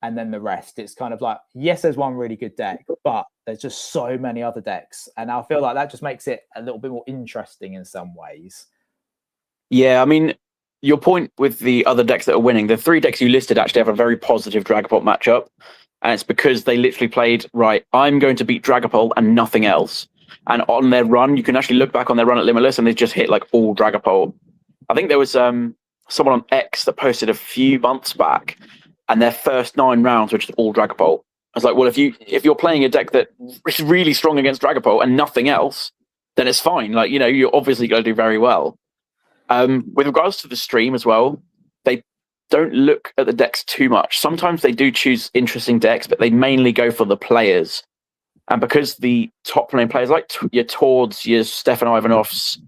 and then the rest. It's kind of yes, there's one really good deck, but there's just so many other decks. And I feel like that just makes it a little bit more interesting in some ways. Yeah, I mean, your point with the other decks that are winning, the 3 decks you listed actually have a very positive Dragapult matchup. And it's because they literally played, I'm going to beat Dragapult and nothing else. And on their run, you can actually look back on their run at Limitless, and they just hit all Dragapult. I think there was someone on X that posted a few months back, and their first 9 rounds were just all Dragapult. I was like, well, if you're playing a deck that is really strong against Dragapult and nothing else, then it's fine. You're obviously going to do very well. With regards to the stream as well, they don't look at the decks too much. Sometimes they do choose interesting decks, but they mainly go for the players. And because the top lane players, like your Tords, your Stefan Ivanovs,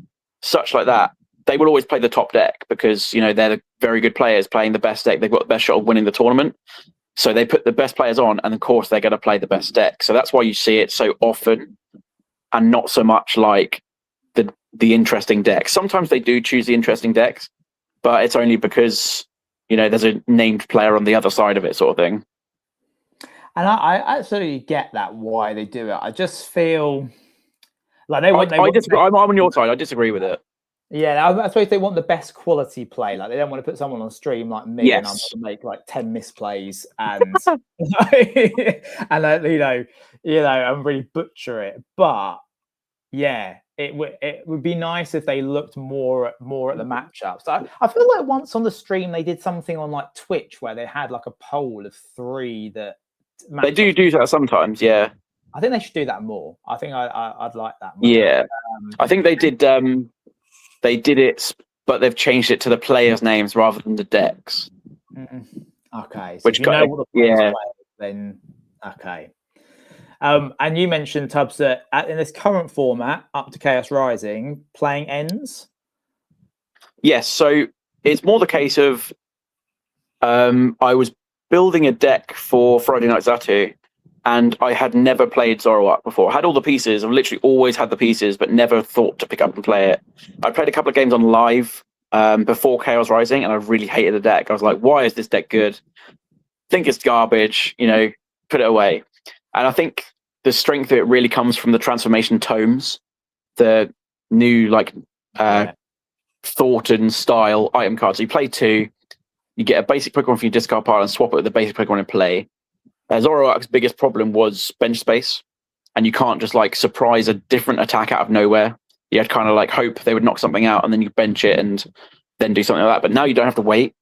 such like that, they will always play the top deck because, you know, they're the very good players playing the best deck. They've got the best shot of winning the tournament. So they put the best players on, and of course they're going to play the best deck. So that's why you see it so often and not so much like the interesting decks. Sometimes they do choose the interesting decks, but it's only because, you know, there's a named player on the other side of it, sort of thing. And I absolutely get that, why they do it. I just feel like I'm on your side. I disagree with it. Yeah, I suppose they want the best quality play. Like, they don't want to put someone on stream like me, Yes. and I'm going to make like 10 misplays and and and really butcher it. But yeah, it would be nice if they looked more at the matchups. I feel like once on the stream they did something on like Twitch where they had like a poll of 3 that they do that sometimes. Yeah, I think they should do that more. I think I'd like that more. Yeah, I think they did. They did it, but they've changed it to the players' names rather than the decks. Okay, so if you know what the players play, then okay. And you mentioned, Tubbs, that in this current format, up to Chaos Rising, playing ends. Yes, so it's more the case of I was building a deck for Friday Night Zatu, and I had never played Zoroark before. I had all the pieces. I've literally always had the pieces, but never thought to pick up and play it. I played a couple of games on live before Chaos Rising, and I really hated the deck. I was like, why is this deck good? Think it's garbage, you know, put it away. And I think the strength of it really comes from the transformation tomes, the new thought and style item cards. So you play 2, you get a basic Pokemon from your discard pile and swap it with the basic Pokemon in play. Zoroark's biggest problem was bench space, and you can't just like surprise a different attack out of nowhere. You had kind of like hope they would knock something out, and then you bench it and then do something like that. But now you don't have to wait.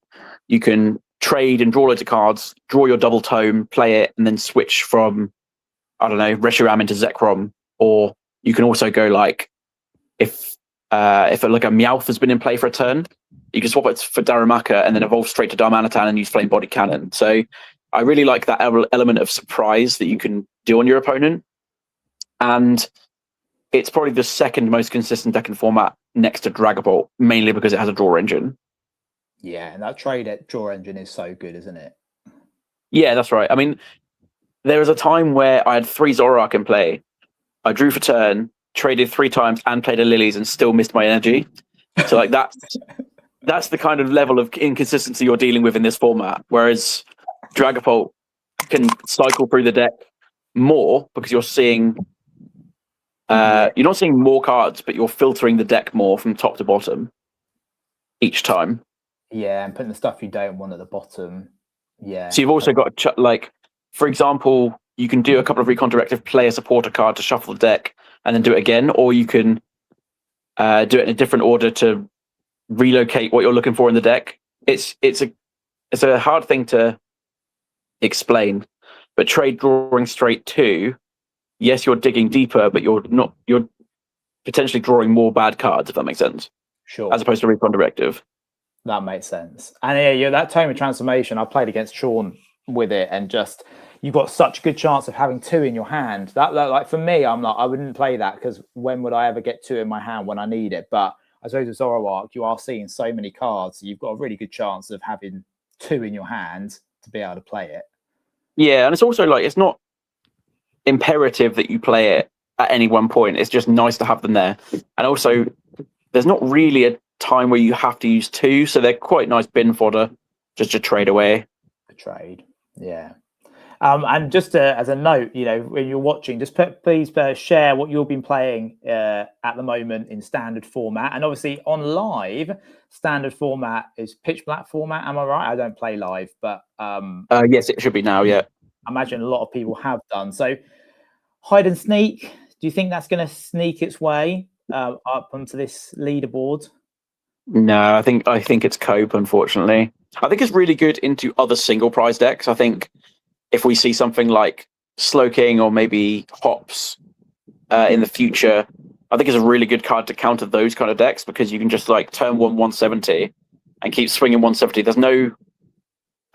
You can trade and draw loads of cards, draw your double tome, play it, and then switch from, I don't know, Reshiram into Zekrom. Or you can also go like, if like a Meowth has been in play for a turn, you can swap it for Darumaka and then evolve straight to Darmanitan and use Flame Body Cannon. So I really like that element of surprise that you can do on your opponent. And it's probably the second most consistent deck in format next to Dragapult, mainly because it has a draw engine. Yeah, and that trade draw engine is so good, isn't it? Yeah, that's right. I mean, there was a time where I had 3 Zoroark in play. I drew for turn, traded 3 times, and played a Lilies, and still missed my energy. So like that's the kind of level of inconsistency you're dealing with in this format. Whereas Dragapult can cycle through the deck more because you're seeing you're not seeing more cards, but you're filtering the deck more from top to bottom each time. Yeah, and putting the stuff you don't want at the bottom. Yeah. So you've also got for example, you can do a couple of Recon Directive, play a supporter card to shuffle the deck, and then do it again, or you can do it in a different order to relocate what you're looking for in the deck. It's a hard thing to explain, but trade drawing straight 2, yes, you're digging deeper, but you're potentially drawing more bad cards, if that makes sense. Sure. As opposed to Recon Directive. That makes sense. And yeah, that Tome of Transformation, I played against Sean with it, and just you've got such a good chance of having 2 in your hand. That like for me, I'm like, I wouldn't play that because when would I ever get 2 in my hand when I need it? But I suppose with Zoroark, you are seeing so many cards, so you've got a really good chance of having 2 in your hand to be able to play it. Yeah, and it's also like, it's not imperative that you play it at any one point. It's just nice to have them there. And also, there's not really a time where you have to use 2, so they're quite nice bin fodder just to trade away. A trade, yeah. And just as a note, you know, when you're watching, just please share what you've been playing at the moment in standard format. And obviously on live, standard format is pitch black format. Am I right? I don't play live, but yes, it should be now. Yeah, I imagine a lot of people have done. So hide and sneak. Do you think that's going to sneak its way up onto this leaderboard? No, I think it's cope. Unfortunately, I think it's really good into other single prize decks. I think if we see something like Slowking or maybe Hops in the future, I think it's a really good card to counter those kind of decks, because you can just like turn 170 and keep swinging 170. There's no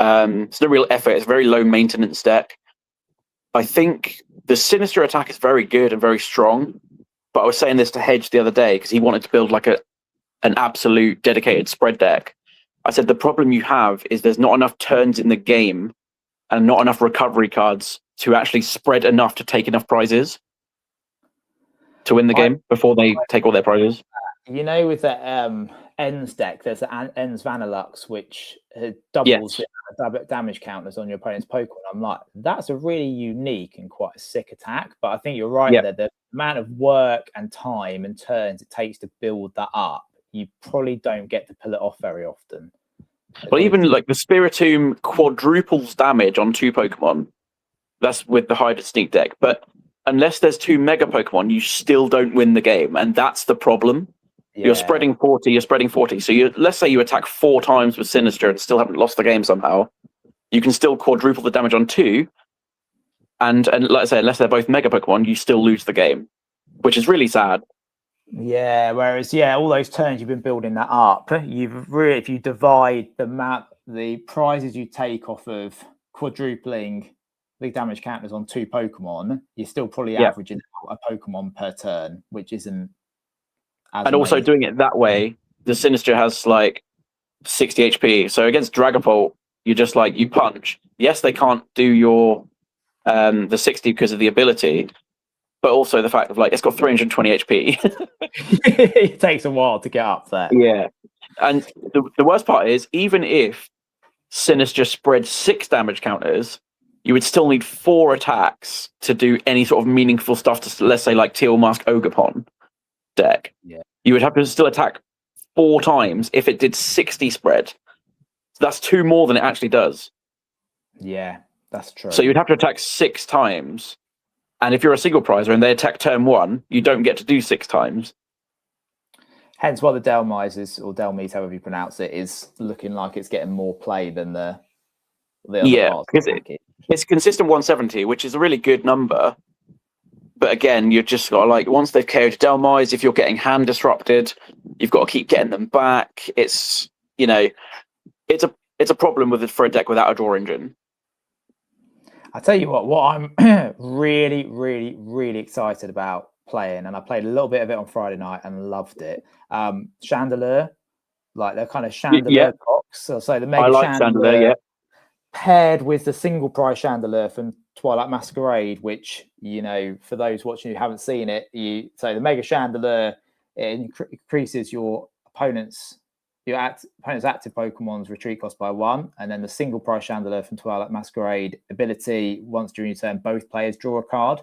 real effort. It's a very low maintenance deck. I think the Sinister attack is very good and very strong, but I was saying this to Hedge the other day because he wanted to build like an absolute dedicated spread deck. I said the problem you have is there's not enough turns in the game and not enough recovery cards to actually spread enough to take enough prizes to win the game before they take all their prizes. You know, with the Ends deck, there's the Ends Vanillux, which doubles the damage counters on your opponent's Pokemon. I'm like, that's a really unique and quite a sick attack. But I think you're right there. The amount of work and time and turns it takes to build that up, you probably don't get to pull it off very often. Well, even like the Spiritomb quadruples damage on 2 Pokemon. That's with the Hydra Sneak deck. But unless there's 2 Mega Pokemon, you still don't win the game. And that's the problem. Yeah. You're spreading 40. So let's say you attack 4 times with Sinister and still haven't lost the game somehow. You can still quadruple the damage on 2. And like I say, unless they're both Mega Pokemon, you still lose the game, which is really sad. Yeah, whereas all those turns you've been building that up, if you divide the prizes you take off of quadrupling the damage counters on 2 Pokemon, you're still probably averaging a Pokemon per turn, which isn't as amazing. Also doing it that way, the Sinister has like 60 HP. So against Dragapult, you're just like, you punch. Yes, they can't do your the 60 because of the ability, but also the fact of like it's got 320 HP. It takes a while to get up there. Yeah. And the worst part is, even if Sinister spread 6 damage counters, you would still need 4 attacks to do any sort of meaningful stuff to, let's say, like Teal Mask Ogerpon deck. Yeah. You would have to still attack 4 times if it did 60 spread. So that's 2 more than it actually does. Yeah, that's true. So you'd have to attack 6 times. And if you're a single prizer and they attack turn 1, you don't get to do 6 times. Hence why the Delmises, or Delmise, however you pronounce it, is looking like it's getting more play than the other parts. Because it's consistent 170, which is a really good number. But again, you've just got to, like, once they've KO'd Delmise, if you're getting hand disrupted, you've got to keep getting them back. It's, it's a problem for a deck without a draw engine. I tell you what I'm really, really, really excited about playing, and I played a little bit of it on Friday night and loved it. Chandelure, like they're kind of Chandelure box. So the Mega Chandelure, paired with the single prize Chandelure from Twilight Masquerade, which, for those watching who haven't seen it, so the Mega Chandelure, it increases your opponent's active Pokemon's retreat cost by 1, and then the single prize Chandelure from Twilight Masquerade ability, once during your turn, both players draw a card.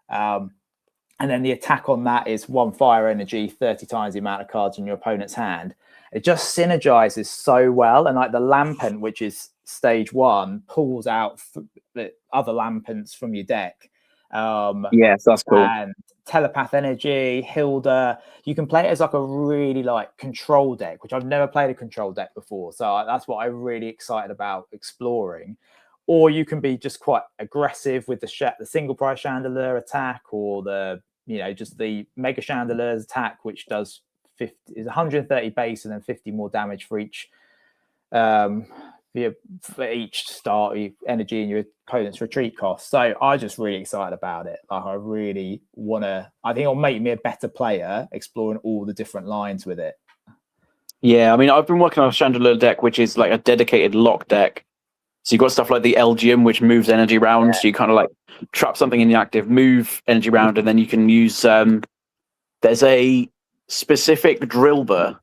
And then the attack on that is 1 fire energy, 30 times the amount of cards in your opponent's hand. It just synergizes so well. And like the Lampent, which is stage 1, pulls out the other Lampents from your deck. Yes, that's cool. And Telepath Energy, Hilda. You can play it as like a really like control deck, which I've never played a control deck before. So that's what I'm really excited about exploring. Or you can be just quite aggressive with the single prize Chandelure attack, or just the Mega Chandelure's attack, which does 130 base and then 50 more damage for each start energy in your opponent's retreat cost. So I'm just really excited about it. Like I really I think it'll make me a better player exploring all the different lines with it. Yeah, I mean, I've been working on a Chandelure deck, which is like a dedicated lock deck. So you've got stuff like the Elgium, which moves energy around. Yeah. So you kind of like trap something in the active, move energy around, and then you can use... there's a specific Drillbur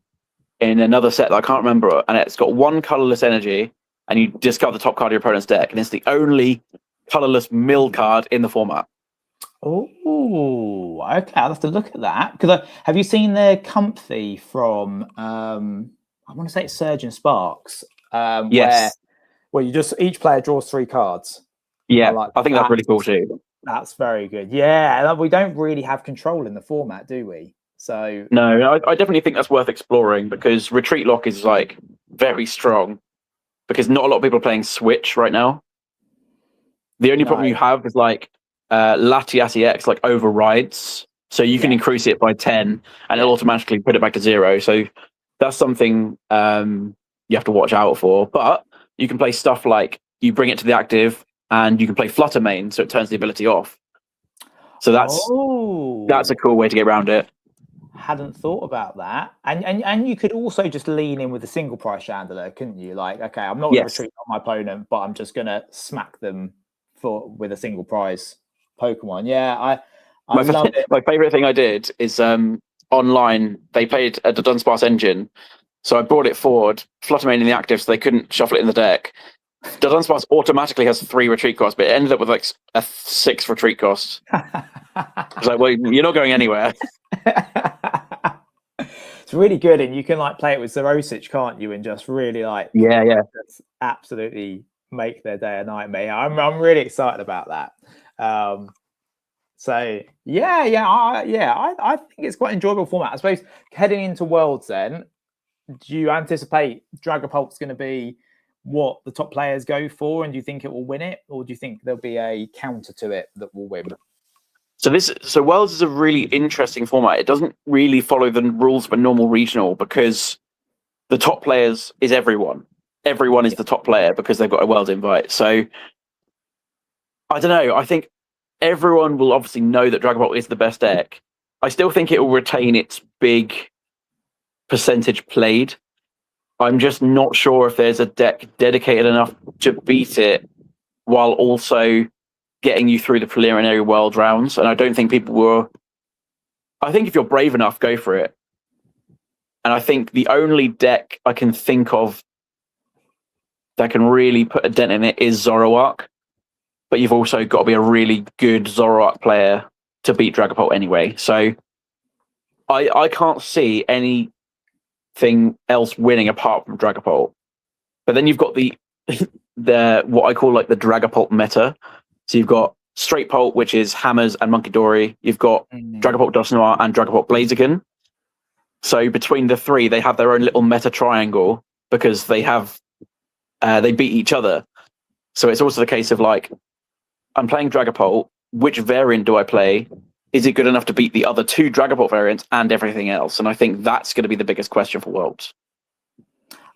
in another set that I can't remember, and it's got 1 colorless energy, and you discard the top card of your opponent's deck, and it's the only colorless mill card in the format. Oh, okay. I'll have to look at that. Because have you seen the Comfy from, I want to say it's Surgeon Sparks? Yes. Where you just, each player draws 3 cards. Yeah, I think that's really cool too. That's very good. Yeah, we don't really have control in the format, do we? So no, I definitely think that's worth exploring, because Retreat Lock is like very strong, because not a lot of people are playing Switch right now. The only problem you have is like Latias EX like overrides, so you can increase it by 10 and it'll automatically put it back to 0. So that's something you have to watch out for. But you can play stuff like you bring it to the active, and you can play Flutter Mane, so it turns the ability off. So that's a cool way to get around it. Hadn't thought about that. And you could also just lean in with a single price chandelier, couldn't you? Like, okay, I'm not going to retreat on my opponent, but I'm just going to smack them with a single prize Pokemon. Yeah, I love it. My favorite thing I did is online. They played the Dunsparce engine, so I brought it forward, Fluttermane in the active, so they couldn't shuffle it in the deck. The Dunsparce automatically has 3 retreat costs, but it ended up with like a 6 retreat cost. It's like, well, you're not going anywhere. It's really good, and you can like play it with Zerosich, can't you? And just really like, just absolutely make their day a nightmare. I'm really excited about that. So I think it's quite an enjoyable format. I suppose heading into Worlds, then, do you anticipate Dragapult's going to be what the top players go for, and do you think it will win it, or do you think there'll be a counter to it that will win? So Worlds is a really interesting format. It doesn't really follow the rules of a normal regional because the top players is everyone. Everyone is the top player because they've got a World invite. So I don't know. I think everyone will obviously know that Dragapult is the best deck. I still think it will retain its big percentage played. I'm just not sure if there's a deck dedicated enough to beat it while also getting you through the preliminary World rounds. And I don't think people will. I think if you're brave enough, go for it. And I think the only deck I can think of that can really put a dent in it is Zoroark. But you've also got to be a really good Zoroark player to beat Dragapult anyway. So I can't see anything else winning apart from Dragapult. But then you've got the what I call like the Dragapult meta. So you've got Straight Pult, which is Hammers and Munkidori. You've got Dragapult Dusknoir and Dragapult Blaziken. So between the 3, they have their own little meta triangle because they have they beat each other. So it's also the case of like, I'm playing Dragapult. Which variant do I play? Is it good enough to beat the other 2 Dragapult variants and everything else? And I think that's going to be the biggest question for Worlds.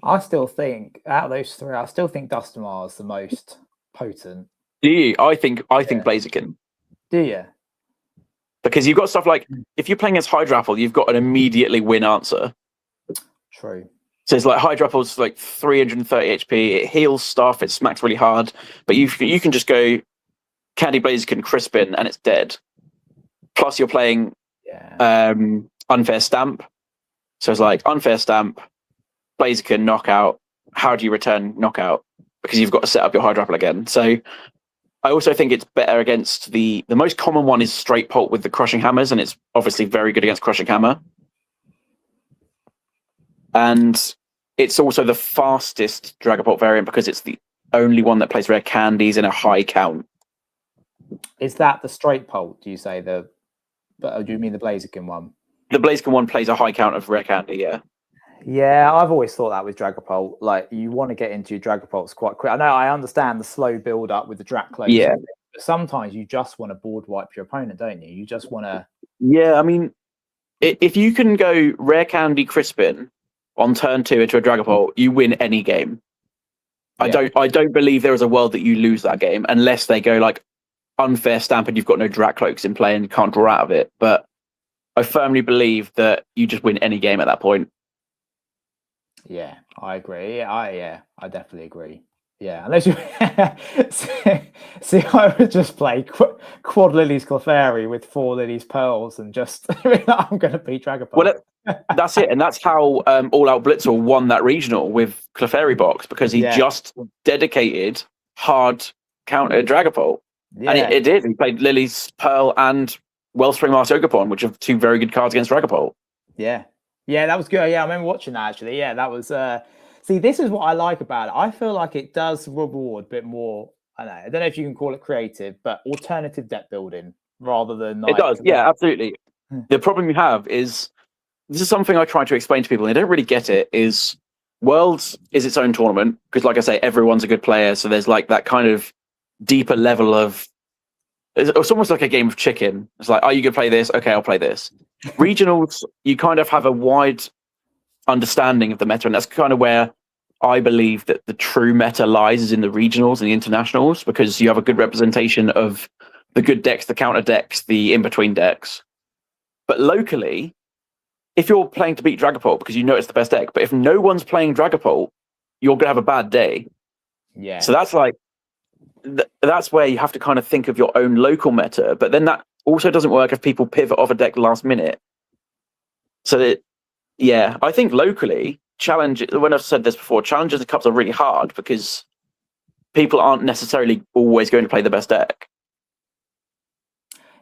I still think out of those 3, I still think Dusknoir is the most potent. Do you? I think Blaziken. Do you? Because you've got stuff like, if you're playing as Hydrapple, you've got an immediately win answer. True. So it's like Hydrapple's like 330 HP. It heals stuff. It smacks really hard. But you can just go Candy Blaziken, Crispin, and it's dead. Plus you're playing Unfair Stamp. So it's like Unfair Stamp, Blaziken, Knockout. How do you return Knockout? Because you've got to set up your Hydrapple again. So I also think it's better against the most common one is Straight Pult with the Crushing Hammers, and it's obviously very good against Crushing Hammer. And it's also the fastest Dragapult variant because it's the only one that plays rare candies in a high count. Is that the Straight Pult, do you say? Do you mean the Blaziken one? The Blaziken one plays a high count of rare candy, yeah. Yeah, I've always thought that with Dragapult. Like, you want to get into your Dragapults quite quick. I know, I understand the slow build up with the Dracloaks. Yeah. But sometimes you just want to board wipe your opponent, don't you? You just want to. Yeah, I mean, if you can go rare candy Crispin on turn 2 into a Dragapult, you win any game. Yeah. I don't believe there is a world that you lose that game unless they go like Unfair Stamp and you've got no Dracloaks in play and you can't draw out of it. But I firmly believe that you just win any game at that point. Yeah, I agree. I definitely agree. Yeah, unless you see, I would just play Quad Lily's Clefairy with 4 Lily's Pearls and just I'm going to beat Dragapult. Well, that's it, and that's how All Out Blitzer won that regional with Clefairy box because he just dedicated hard counter Dragapult, and it did. He played Lily's Pearl and Wellspring Mars Ogerpon, which are 2 very good cards against Dragapult. Yeah, that was good. Yeah, I remember watching that actually. Yeah, that was. See, this is what I like about it. I feel like it does reward a bit more. I don't know if you can call it creative, but alternative deck building rather than. Like, it does. Yeah, absolutely. The problem you have is this is something I try to explain to people, and they don't really get it. Is Worlds is its own tournament because, like I say, everyone's a good player. So there's like that kind of deeper level of. It's almost like a game of chicken. It's like, are you going to play this? Okay, I'll play this. Regionals, you kind of have a wide understanding of the meta, and that's kind of where I believe that the true meta lies is in the regionals and the internationals, because you have a good representation of the good decks, the counter decks, the in-between decks. But locally, if you're playing to beat Dragapult because you know it's the best deck, but if no one's playing Dragapult, you're gonna have a bad day. Yeah. So that's like that's where you have to kind of think of your own local meta, but then that also doesn't work if people pivot off a deck last minute. So that, yeah, I think locally, when I've said this before, challenges and cups are really hard because people aren't necessarily always going to play the best deck.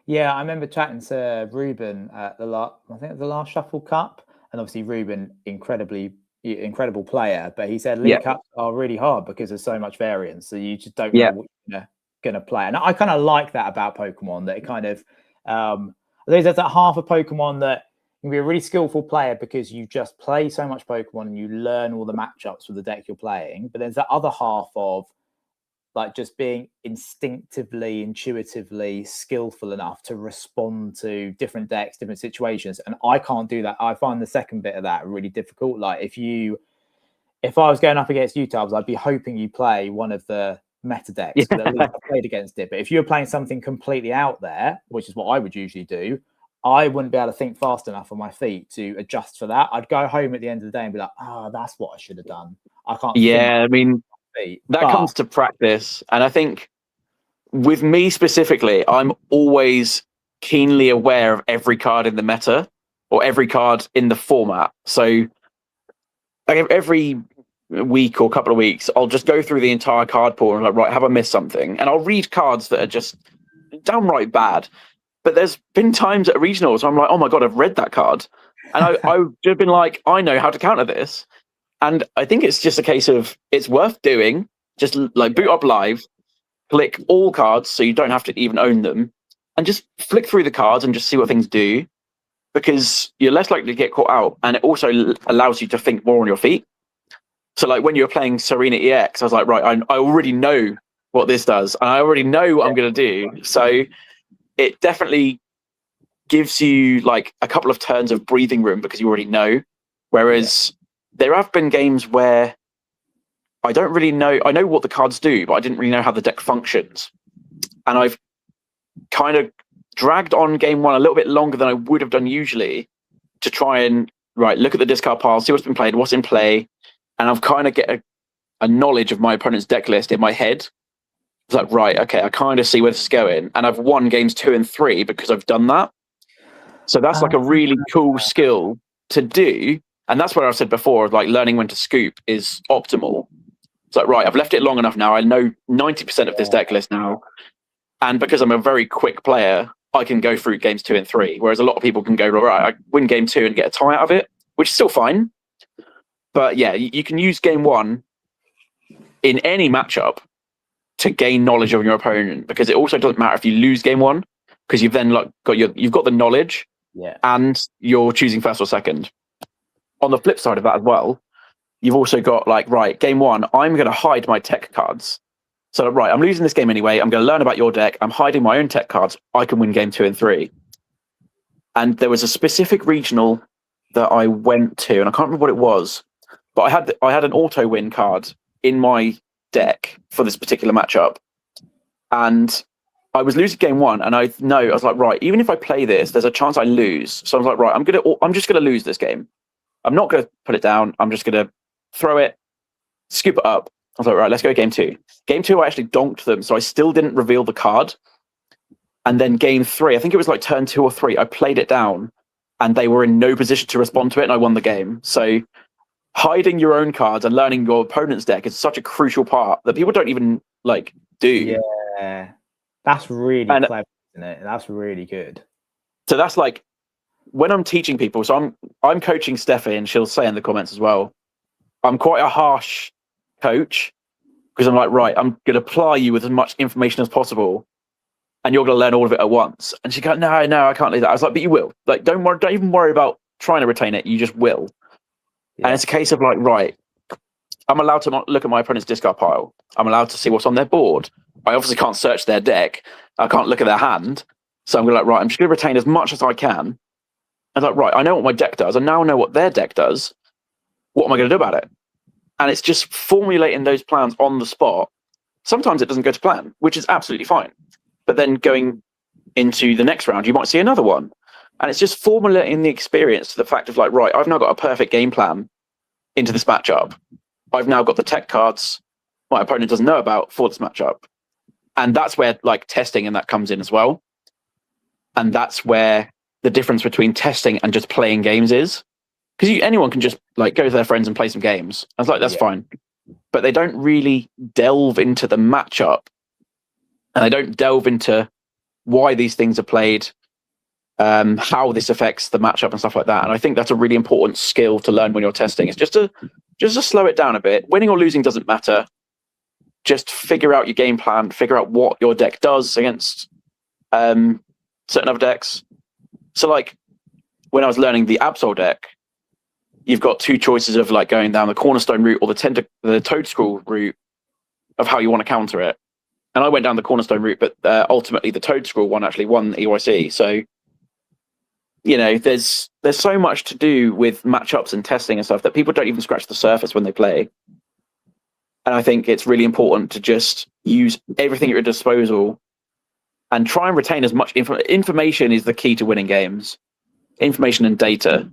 Yeah, I remember chatting to Ruben at the last Shuffle Cup, and obviously Ruben, incredible player, but he said League Cups are really hard because there's so much variance, so you just don't know what you're gonna play. And I kind of like that about Pokemon, that it kind of there's that half of Pokemon that you can be a really skillful player because you just play so much Pokemon and you learn all the matchups with the deck you're playing. But there's that other half of like just being intuitively skillful enough to respond to different decks, different situations. And I can't do that. I find the second bit of that really difficult. Like if I was going up against you, Tubbs, I'd be hoping you play one of the meta decks, but at least I played against it. But if you're playing something completely out there, which is what I would usually do, I wouldn't be able to think fast enough on my feet to adjust for that. I'd go home at the end of the day and be like, that's what I should have done. I can't. Yeah, I mean, that comes to practice. And I think with me specifically, I'm always keenly aware of every card in the meta or every card in the format. So like every week or couple of weeks, I'll just go through the entire card pool and like, right, have I missed something? And I'll read cards that are just downright bad. But there's been times at regionals I'm like, oh my God, I've read that card. And I've just been like, I know how to counter this. And I think it's just a case of it's worth doing. Just like boot up live, click all cards so you don't have to even own them, and just flick through the cards and just see what things do, because you're less likely to get caught out. And it also allows you to think more on your feet. So like when you were playing Serena EX, I was like, right, I already know what this does. And I already know what I'm going to do. So it definitely gives you like a couple of turns of breathing room because you already know. Whereas there have been games where I don't really know. I know what the cards do, but I didn't really know how the deck functions. And I've kind of dragged on game one a little bit longer than I would have done usually to try and look at the discard pile, see what's been played, what's in play. And I've kind of get a knowledge of my opponent's deck list in my head. It's like, right, okay, I kind of see where this is going. And I've won games 2 and 3 because I've done that. So that's like a really cool skill to do. And that's what I've said before, like learning when to scoop is optimal. It's like, right, I've left it long enough now. I know 90% of this deck list now. And because I'm a very quick player, I can go through games 2 and 3. Whereas a lot of people can go, right, I win game 2 and get a tie out of it, which is still fine. But yeah, you can use game 1 in any matchup to gain knowledge of your opponent, because it also doesn't matter if you lose game 1, because you've then you've got the knowledge, and you're choosing first or second. On the flip side of that as well, you've also got like, right, game 1, I'm going to hide my tech cards. So right, I'm losing this game anyway. I'm going to learn about your deck. I'm hiding my own tech cards. I can win game 2 and 3. And there was a specific regional that I went to, and I can't remember what it was, but I had an auto win card in my deck for this particular matchup, and I was losing game 1, and I was like, right, even if I play this, there's a chance I lose. So I was like, right, I'm just gonna lose this game. I'm not gonna put it down. I'm just gonna throw it, scoop it up. I was like, right, let's go game 2. Game 2, I actually donked them, so I still didn't reveal the card. And then game 3, I think it was like turn 2 or 3, I played it down, and they were in no position to respond to it, and I won the game. So hiding your own cards and learning your opponent's deck is such a crucial part that people don't even like do. Yeah, that's really clever, isn't it? That's really good. So that's like when I'm teaching people. So I'm coaching Steffi, and she'll say in the comments as well, I'm quite a harsh coach, because I'm like, right, I'm going to apply you with as much information as possible, and you're going to learn all of it at once. And she goes, no, I can't do that. I was like, but you will. Like, don't even worry about trying to retain it. You just will. Yeah. And it's a case of like, right, I'm allowed to look at my opponent's discard pile. I'm allowed to see what's on their board. I obviously can't search their deck. I can't look at their hand. So I'm going to right, I'm just going to retain as much as I can. And like, right, I know what my deck does. I now know what their deck does. What am I going to do about it? And it's just formulating those plans on the spot. Sometimes it doesn't go to plan, which is absolutely fine. But then going into the next round, you might see another one. And it's just formulating the experience to the fact of like, right, I've now got a perfect game plan into this matchup. I've now got the tech cards my opponent doesn't know about for this matchup. And that's where like testing and that comes in as well. And that's where the difference between testing and just playing games is. Because anyone can just like go to their friends and play some games. I was like, that's fine. But they don't really delve into the matchup. And they don't delve into why these things are played, how this affects the matchup and stuff like that. And I think that's a really important skill to learn when you're testing. It's just to slow it down a bit. Winning or losing doesn't matter. Just figure out your game plan, figure out what your deck does against certain other decks. So like when I was learning the Absol deck, you've got two choices of like going down the Cornerstone route or the Toadstool route of how you want to counter it. And I went down the Cornerstone route, but ultimately the Toadstool one actually won EYC. So, you know, there's so much to do with matchups and testing and stuff that people don't even scratch the surface when they play. And I think it's really important to just use everything at your disposal and try and retain as much information is the key to winning games. Information and data.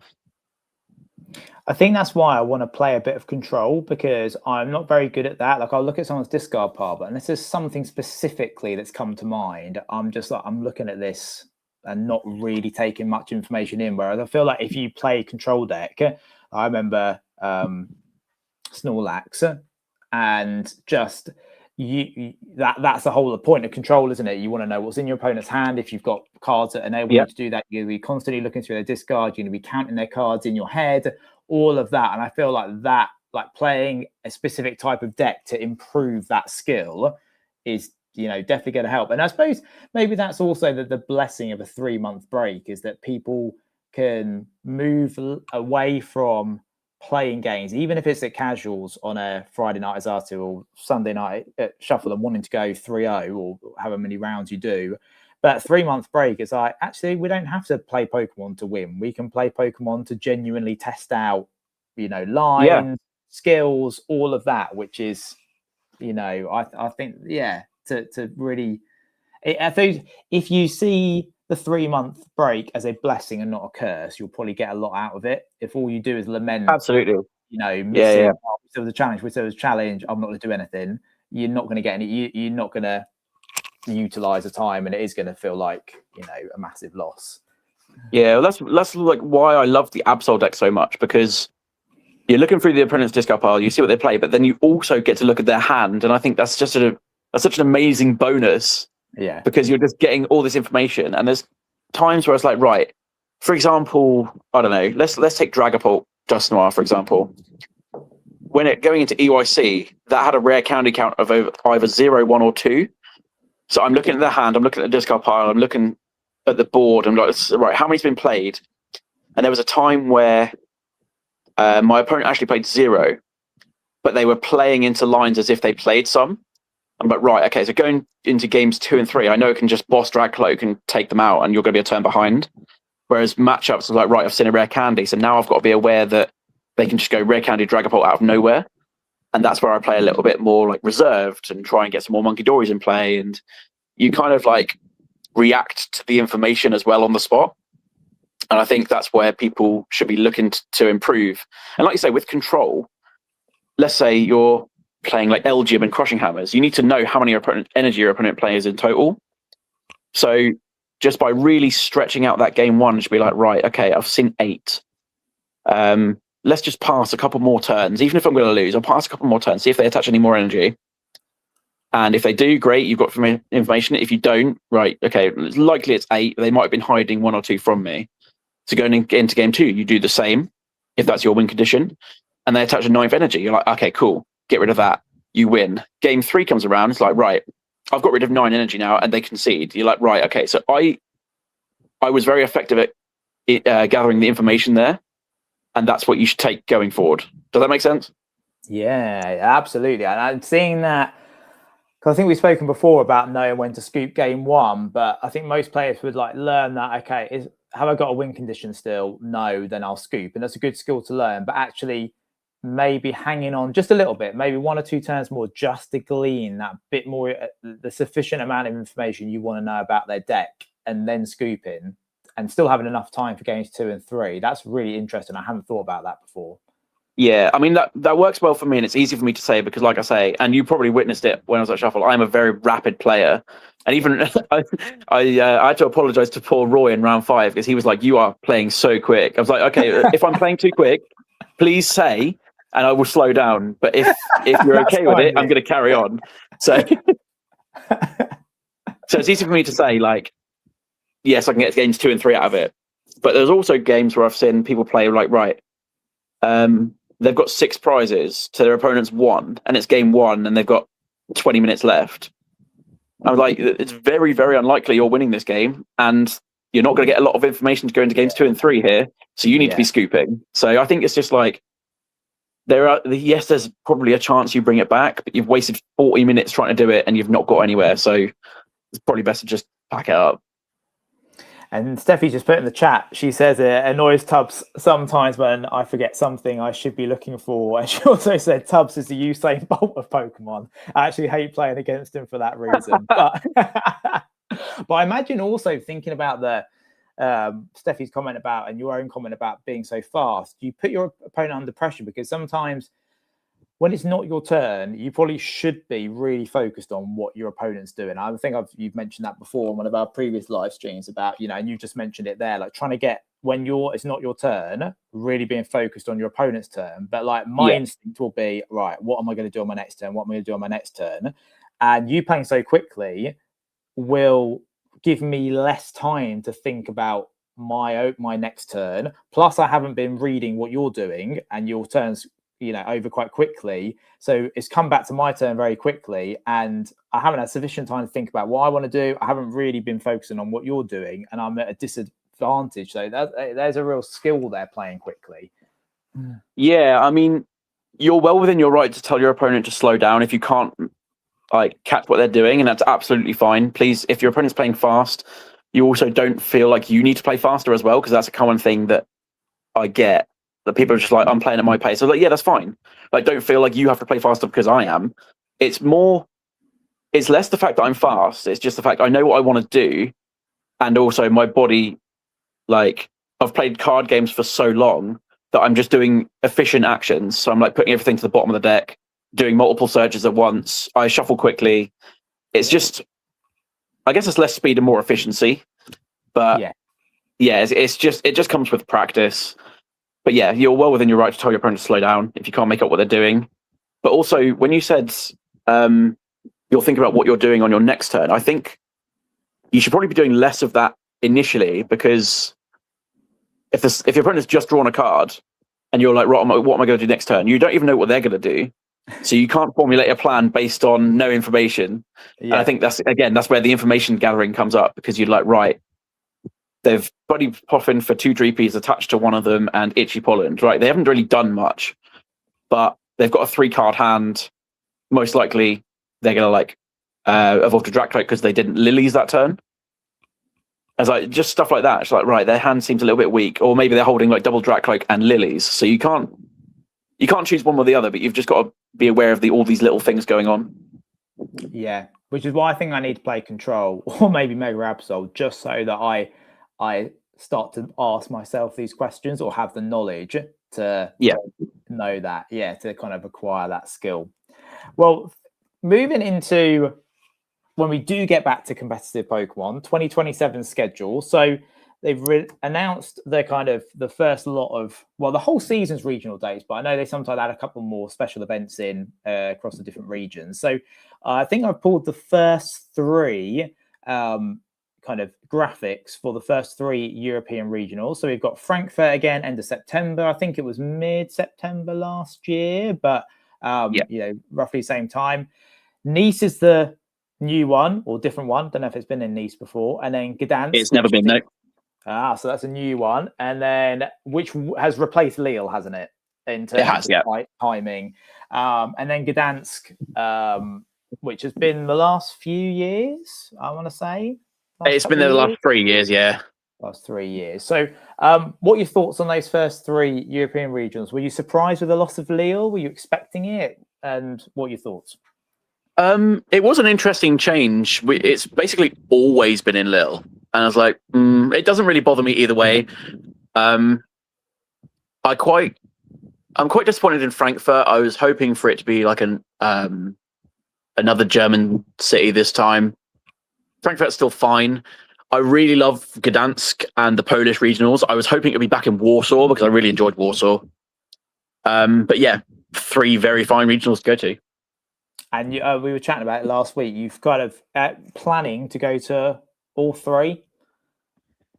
I think that's why I want to play a bit of Control, because I'm not very good at that. Like I'll look at someone's discard pile, but unless there's something specifically that's come to mind, I'm just like, I'm looking at this and not really taking much information in. Whereas I feel like if you play Control deck, I remember Snorlax, and just that's the whole point of Control, isn't it? You want to know what's in your opponent's hand. If you've got cards that enable you to do that, you're going to be constantly looking through their discard. You're going to be counting their cards in your head, all of that. And I feel like that, like playing a specific type of deck to improve that skill is, you know, definitely going to help. And I suppose maybe that's also the blessing of a 3-month break, is that people can move away from playing games, even if it's at casuals on a Friday night as Artu or Sunday night at Shuffle and wanting to go 3-0 or however many rounds you do. But 3-month break is like, actually, we don't have to play Pokemon to win. We can play Pokemon to genuinely test out, you know, lines, skills, all of that, which is, you know, I think, to really, I think if you see the 3-month break as a blessing and not a curse, you'll probably get a lot out of it. If all you do is lament, absolutely, you know, missing, there was a challenge, there was a challenge, I'm not going to do anything, you're not going to get any, you're not going to utilize the time, and it is going to feel like, you know, a massive loss. Yeah, well, that's like why I love the Absol deck so much, because you're looking through the opponent's discard pile, you see what they play, but then you also get to look at their hand, and I think that's just such an amazing bonus. Yeah, because you're just getting all this information, and there's times where it's like, right, for example, I don't know, let's take Dragapult Just Noir, for example. When it going into EYC, that had a rare candy count of either 0, 1, or 2. So I'm looking at the hand, I'm looking at the discard pile, I'm looking at the board, I'm like, right, how many's been played? And there was a time where my opponent actually played 0, but they were playing into lines as if they played some. I'm like, right, okay, so going into games 2 and 3, I know it can just boss Drag Cloak and take them out, and you're going to be a turn behind. Whereas matchups are like, right, I've seen a rare candy, so now I've got to be aware that they can just go rare candy, Dragapult out of nowhere. And that's where I play a little bit more like reserved and try and get some more Monkey Dories in play. And you kind of like react to the information as well on the spot. And I think that's where people should be looking to improve. And like you say, with Control, let's say you're playing like Elgium and Crushing Hammers, you need to know how many energy your opponent plays in total. So just by really stretching out that game one, just be like, right, okay, I've seen 8. Let's just pass a couple more turns. Even if I'm going to lose, I'll pass a couple more turns, see if they attach any more energy. And if they do, great, you've got information. If you don't, right, okay, it's likely it's 8. They might have been hiding 1 or 2 from me. So going into game 2, you do the same, if that's your win condition. And they attach a 9th energy. You're like, okay, cool. Get rid of that. You win. Game 3 comes around. It's like, right, I've got rid of 9 energy now, and they concede. You're like, right, okay. So I was very effective at gathering the information there, and that's what you should take going forward. Does that make sense? Yeah, absolutely. And I'm seeing that, because I think we've spoken before about knowing when to scoop game 1, but I think most players would like learn that, okay, have I got a win condition still? No, then I'll scoop. And that's a good skill to learn. But actually, maybe hanging on just a little bit, maybe 1 or 2 turns more, just to glean that bit more, the sufficient amount of information you want to know about their deck, and then scooping. and still having enough time for games 2 and 3. That's really interesting. I hadn't thought about that before. Yeah, I mean that works well for me, and it's easy for me to say because, like I say, and you probably witnessed it when I was at Shuffle. I'm a very rapid player, and even I had to apologise to poor Roy in round 5 because he was like, "You are playing so quick." I was like, "Okay, if I'm playing too quick, please say, and I will slow down. But if you're okay with it, I'm going to carry on." So, so it's easy for me to say, like, yes, I can get games 2 and 3 out of it. But there's also games where I've seen people play like, right. They've got 6 prizes to their opponent's 1, and it's game 1, and they've got 20 minutes left. I was like, it's very, very unlikely you're winning this game, and you're not going to get a lot of information to go into games 2 and 3 here, so you need to be scooping. So I think it's just like, there's probably a chance you bring it back, but you've wasted 40 minutes trying to do it, and you've not got anywhere, so it's probably best to just pack it up. And Steffi just put in the chat, she says it annoys Tubbs sometimes when I forget something I should be looking for. And she also said Tubbs is the Usain Bolt of Pokemon. I actually hate playing against him for that reason. but I imagine also thinking about the Steffi's comment about, and your own comment about being so fast, you put your opponent under pressure, because sometimes when it's not your turn, you probably should be really focused on what your opponent's doing. I think you've mentioned that before on one of our previous live streams about, and you just mentioned it there, like trying to get, when it's not your turn, really being focused on your opponent's turn. But like my instinct will be, right, what am I going to do on my next turn? What am I going to do on my next turn? And you playing so quickly will give me less time to think about my next turn. Plus, I haven't been reading what you're doing, and your turns over quite quickly. So it's come back to my turn very quickly, and I haven't had sufficient time to think about what I want to do. I haven't really been focusing on what you're doing, and I'm at a disadvantage. So there's a real skill there, playing quickly. Yeah, I mean, you're well within your right to tell your opponent to slow down if you can't catch what they're doing, and that's absolutely fine. Please, if your opponent's playing fast, you also don't feel like you need to play faster as well, because that's a common thing that I get. That people are just like, I'm playing at my pace. So like, yeah, that's fine. Like, don't feel like you have to play faster because I am. It's less the fact that I'm fast. It's just the fact I know what I want to do. And also my body, like, I've played card games for so long that I'm just doing efficient actions. So I'm like putting everything to the bottom of the deck, doing multiple searches at once. I shuffle quickly. It's just, I guess it's less speed and more efficiency. But it just comes with practice. But yeah, you're well within your right to tell your opponent to slow down if you can't make up what they're doing. But also, when you said you'll think about what you're doing on your next turn, I think you should probably be doing less of that initially, because if your opponent's just drawn a card and you're like, right, what am I going to do next turn? You don't even know what they're going to do. So you can't formulate a plan based on no information. Yeah. And I think that's where the information gathering comes up, because you're like, right, they've Buddy Poffin for 2 Dreepies attached to one of them and Itchy Pollen, right? They haven't really done much, but they've got a 3-card hand. Most likely, they're going to evolve to Dracloak because they didn't Lilies that turn. As like just stuff like that. It's like, right, their hand seems a little bit weak, or maybe they're holding like double Dracloak and Lilies. So you can't choose one or the other, but you've just got to be aware of all these little things going on. Yeah, which is why I think I need to play Control or maybe Mega Absol, just so that I start to ask myself these questions, or have the knowledge to know that, to kind of acquire that skill. Well, moving into when we do get back to competitive Pokemon, 2027 schedule. So they've announced the first lot of, the whole season's regional days, but I know they sometimes add a couple more special events in across the different regions. So I think I've pulled the first 3 kind of graphics for the first 3 European regionals. So we've got Frankfurt again, end of September. I think it was mid-September last year, but roughly same time. Nice is the new one, or different one. Don't know if it's been in Nice before. And then Gdansk. It's never been, no. So that's a new one. And then, which has replaced Lille, hasn't it? In terms of timing. And then Gdansk, which has been the last few years, I want to say. It's been there the last 3 years, Last 3 years. So what are your thoughts on those first 3 European regions? Were you surprised with the loss of Lille? Were you expecting it? And what are your thoughts? It was an interesting change. It's basically always been in Lille. and I was like, it doesn't really bother me either way. I'm quite disappointed in Frankfurt. I was hoping for it to be like another German city this time. Frankfurt's still fine. I really love Gdansk and the Polish regionals. I was hoping it'd be back in Warsaw because I really enjoyed Warsaw. But yeah, 3 very fine regionals to go to. And we were chatting about it last week. You've kind of planning to go to all 3?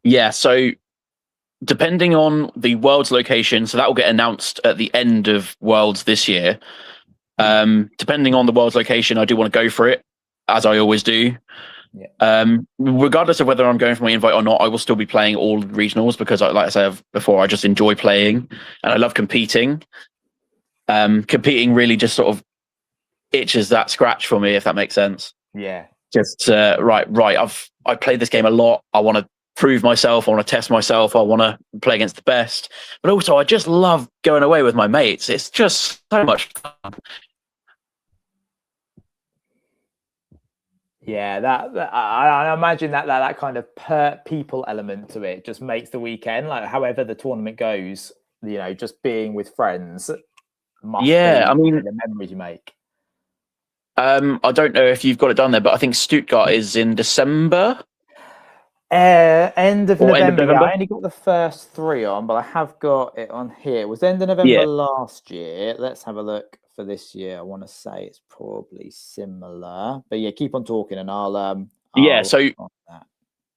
Yeah, so depending on the Worlds location, so that will get announced at the end of Worlds this year. Depending on the Worlds location, I do want to go for it, as I always do. Yeah. Regardless of whether I'm going for my invite or not, I will still be playing all regionals because, like I said before, I just enjoy playing and I love competing. Competing really just sort of itches that scratch for me, if that makes sense. Yeah. Just right. I've played this game a lot. I want to prove myself. I want to test myself. I want to play against the best. But also, I just love going away with my mates. It's just so much fun. Yeah, I imagine that kind of people element to it just makes the weekend, like however the tournament goes, just being with friends. I mean, the memories you make. I don't know if you've got it done there, but I think Stuttgart is in December. End of November. Yeah, I only got the first 3 on, but I have got it on here. It was end of November last year. Let's have a look for this year. I want to say it's probably similar, but yeah, keep on talking and I'll so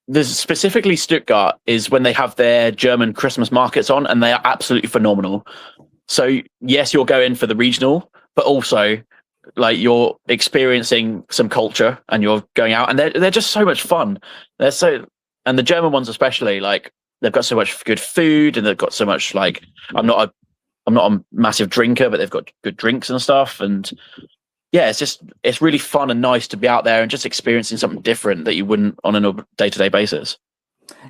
there's specifically Stuttgart is when they have their German Christmas markets on, and they are absolutely phenomenal. So yes, you're going for the regional, but also like you're experiencing some culture and you're going out, and they're just so much fun. And the German ones especially, like they've got so much good food and they've got so much like I'm not a massive drinker, but they've got good drinks and stuff. And yeah, it's really fun and nice to be out there and just experiencing something different that you wouldn't on a day-to-day basis.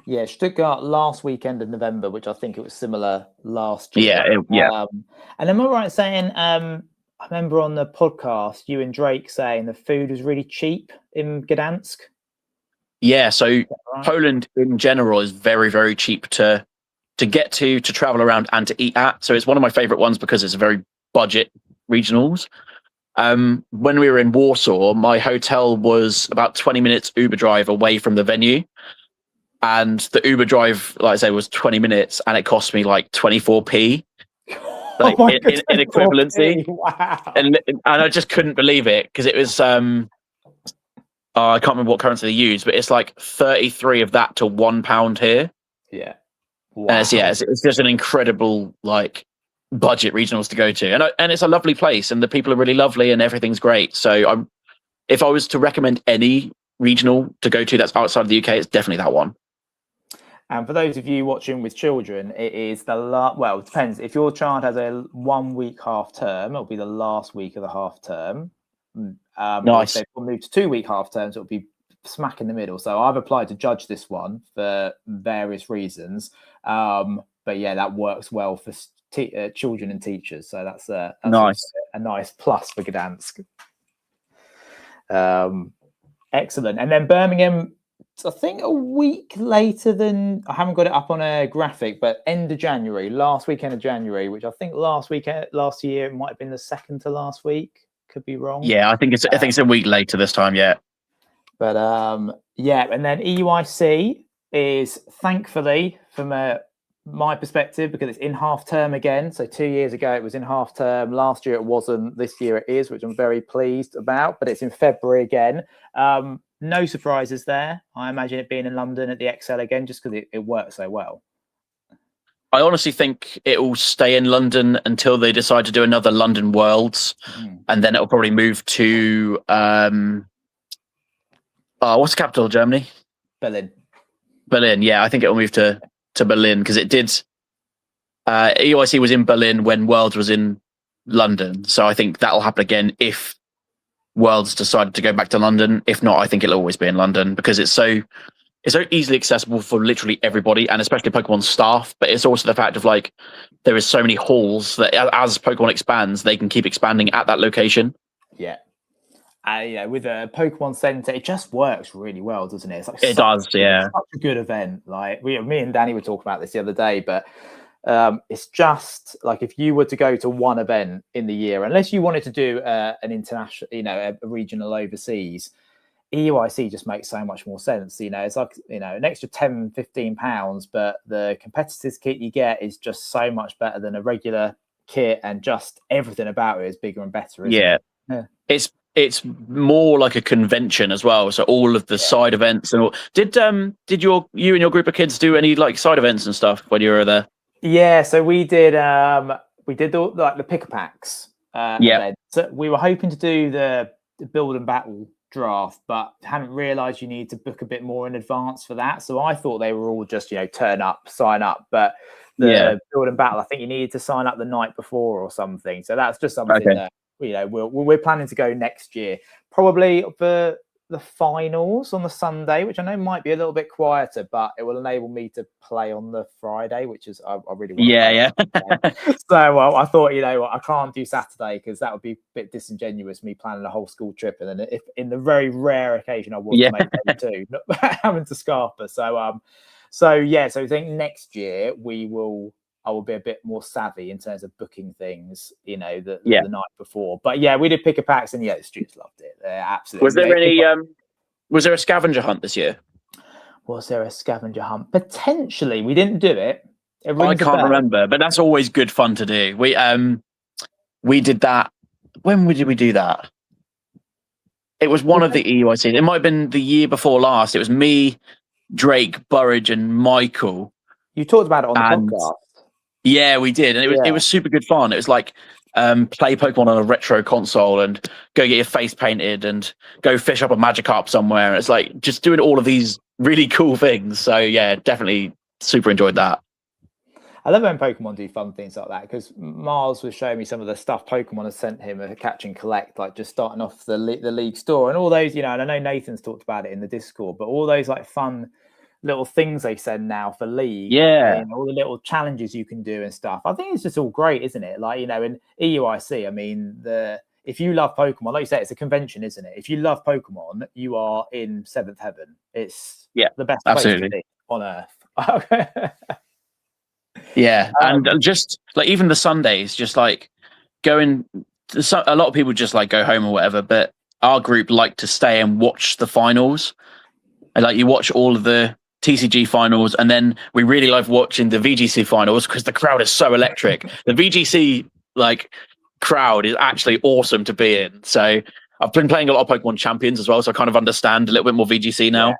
Yeah, Stuttgart last weekend of November, which I think it was similar last year. Yeah. And am I right saying I remember on the podcast you and Drake saying the food was really cheap in Gdansk? Yeah, so Poland in general is very, very cheap to get to travel around and to eat at. So it's one of my favorite ones because it's a very budget regionals. When we were in Warsaw, my hotel was about 20 minutes Uber drive away from the venue. And the Uber drive, like I say, was 20 minutes and it cost me like 24p. Like in equivalency. Wow. And I just couldn't believe it because it was I can't remember what currency they use, but it's like 33 of that to £1 here. Yeah. Wow. And it's just an incredible like budget regionals to go to, and it's a lovely place, and the people are really lovely, and everything's great. So if I was to recommend any regional to go to that's outside of the UK, it's definitely that one. And for those of you watching with children, it is well, it depends. If your child has a 1 week half term, it'll be the last week of the half term. Nice. If they move to 2 week half terms, it'll be smack in the middle. So I've applied to judge this one for various reasons. But yeah, that works well for children and teachers. So that's nice. A nice plus for Gdansk. Excellent. And then Birmingham, I think a week later than, I haven't got it up on a graphic, but end of January, last weekend of January, which I think last year it might have been the second to last week. Could be wrong. Yeah, I think it's a week later this time. Yeah. But yeah, and then EUIC is thankfully from my perspective because it's in half term again. So 2 years ago it was in half term. Last year it wasn't. This year it is, which I'm very pleased about. But it's in February again. No surprises there. I imagine it being in London at the XL again, just because it works so well. I honestly think it will stay in London until they decide to do another London Worlds, and then it'll probably move to what's the capital of Germany? Berlin. Berlin, yeah, I think it'll move to Berlin because it did. EUIC was in Berlin when Worlds was in London, so I think that'll happen again if Worlds decided to go back to London. If not, I think it'll always be in London because it's so easily accessible for literally everybody, and especially Pokemon staff. But it's also the fact of like there is so many halls that as Pokemon expands, they can keep expanding at that location. Yeah. with a Pokemon Center, it just works really well, doesn't it? It's like It does, yeah. such a good event. Like me and Danny were talking about this the other day, but it's just like if you were to go to one event in the year, unless you wanted to do an international, a regional overseas, EUIC just makes so much more sense. It's like an extra £10-15, but the competitors kit you get is just so much better than a regular kit, and just everything about it is bigger and better. Isn't it? It's more like a convention as well. So all of the side events and all. Did you and your group of kids do any like side events and stuff when you were there? Yeah, so we did all, like the pick a packs. Event. So we were hoping to do the build and battle draft, but hadn't realised you need to book a bit more in advance for that. So I thought they were all just turn up, sign up, but the build and battle, I think you needed to sign up the night before or something. So that's just something that we're planning to go next year, probably for the finals on the Sunday, which I know might be a little bit quieter, but it will enable me to play on the Friday, which is I really want to play. So I thought, I can't do Saturday because that would be a bit disingenuous, me planning a whole school trip, and then if in the very rare occasion I was to make day two, not having to Scarpa. So I think next year I will be a bit more savvy in terms of booking things, the night before. But we did pick a packs, and the students loved it. Absolutely. Was there any? Was there a scavenger hunt this year? Was there a scavenger hunt? Potentially, we didn't do it. I can't remember, but that's always good fun to do. We did that. When did we do that? It was one of the EUIC. It might have been the year before last. It was me, Drake, Burridge, and Michael. You talked about it on the podcast. Yeah, we did, and it was super good fun. It was like play Pokemon on a retro console and go get your face painted and go fish up a Magikarp somewhere. It's like just doing all of these really cool things. So yeah, definitely super enjoyed that. I love when Pokemon do fun things like that, because Miles was showing me some of the stuff Pokemon has sent him a catch and collect, like just starting off the league store and all those, and I know Nathan's talked about it in the Discord, but all those like fun little things they send now for league, all the little challenges you can do and stuff. I think it's just all great, isn't it? Like, in EUIC, I mean, if you love Pokemon, like you say, it's a convention, isn't it? If you love Pokemon, you are in seventh heaven. It's the best place to be on earth. And just like even the Sundays, just like going. A lot of people just like go home or whatever, but our group like to stay and watch the finals. And like you watch all of the TCG finals, and then we really love watching the VGC finals because the crowd is so electric. The VGC crowd is actually awesome to be in. So I've been playing a lot of Pokemon Champions as well, so I kind of understand a little bit more VGC now.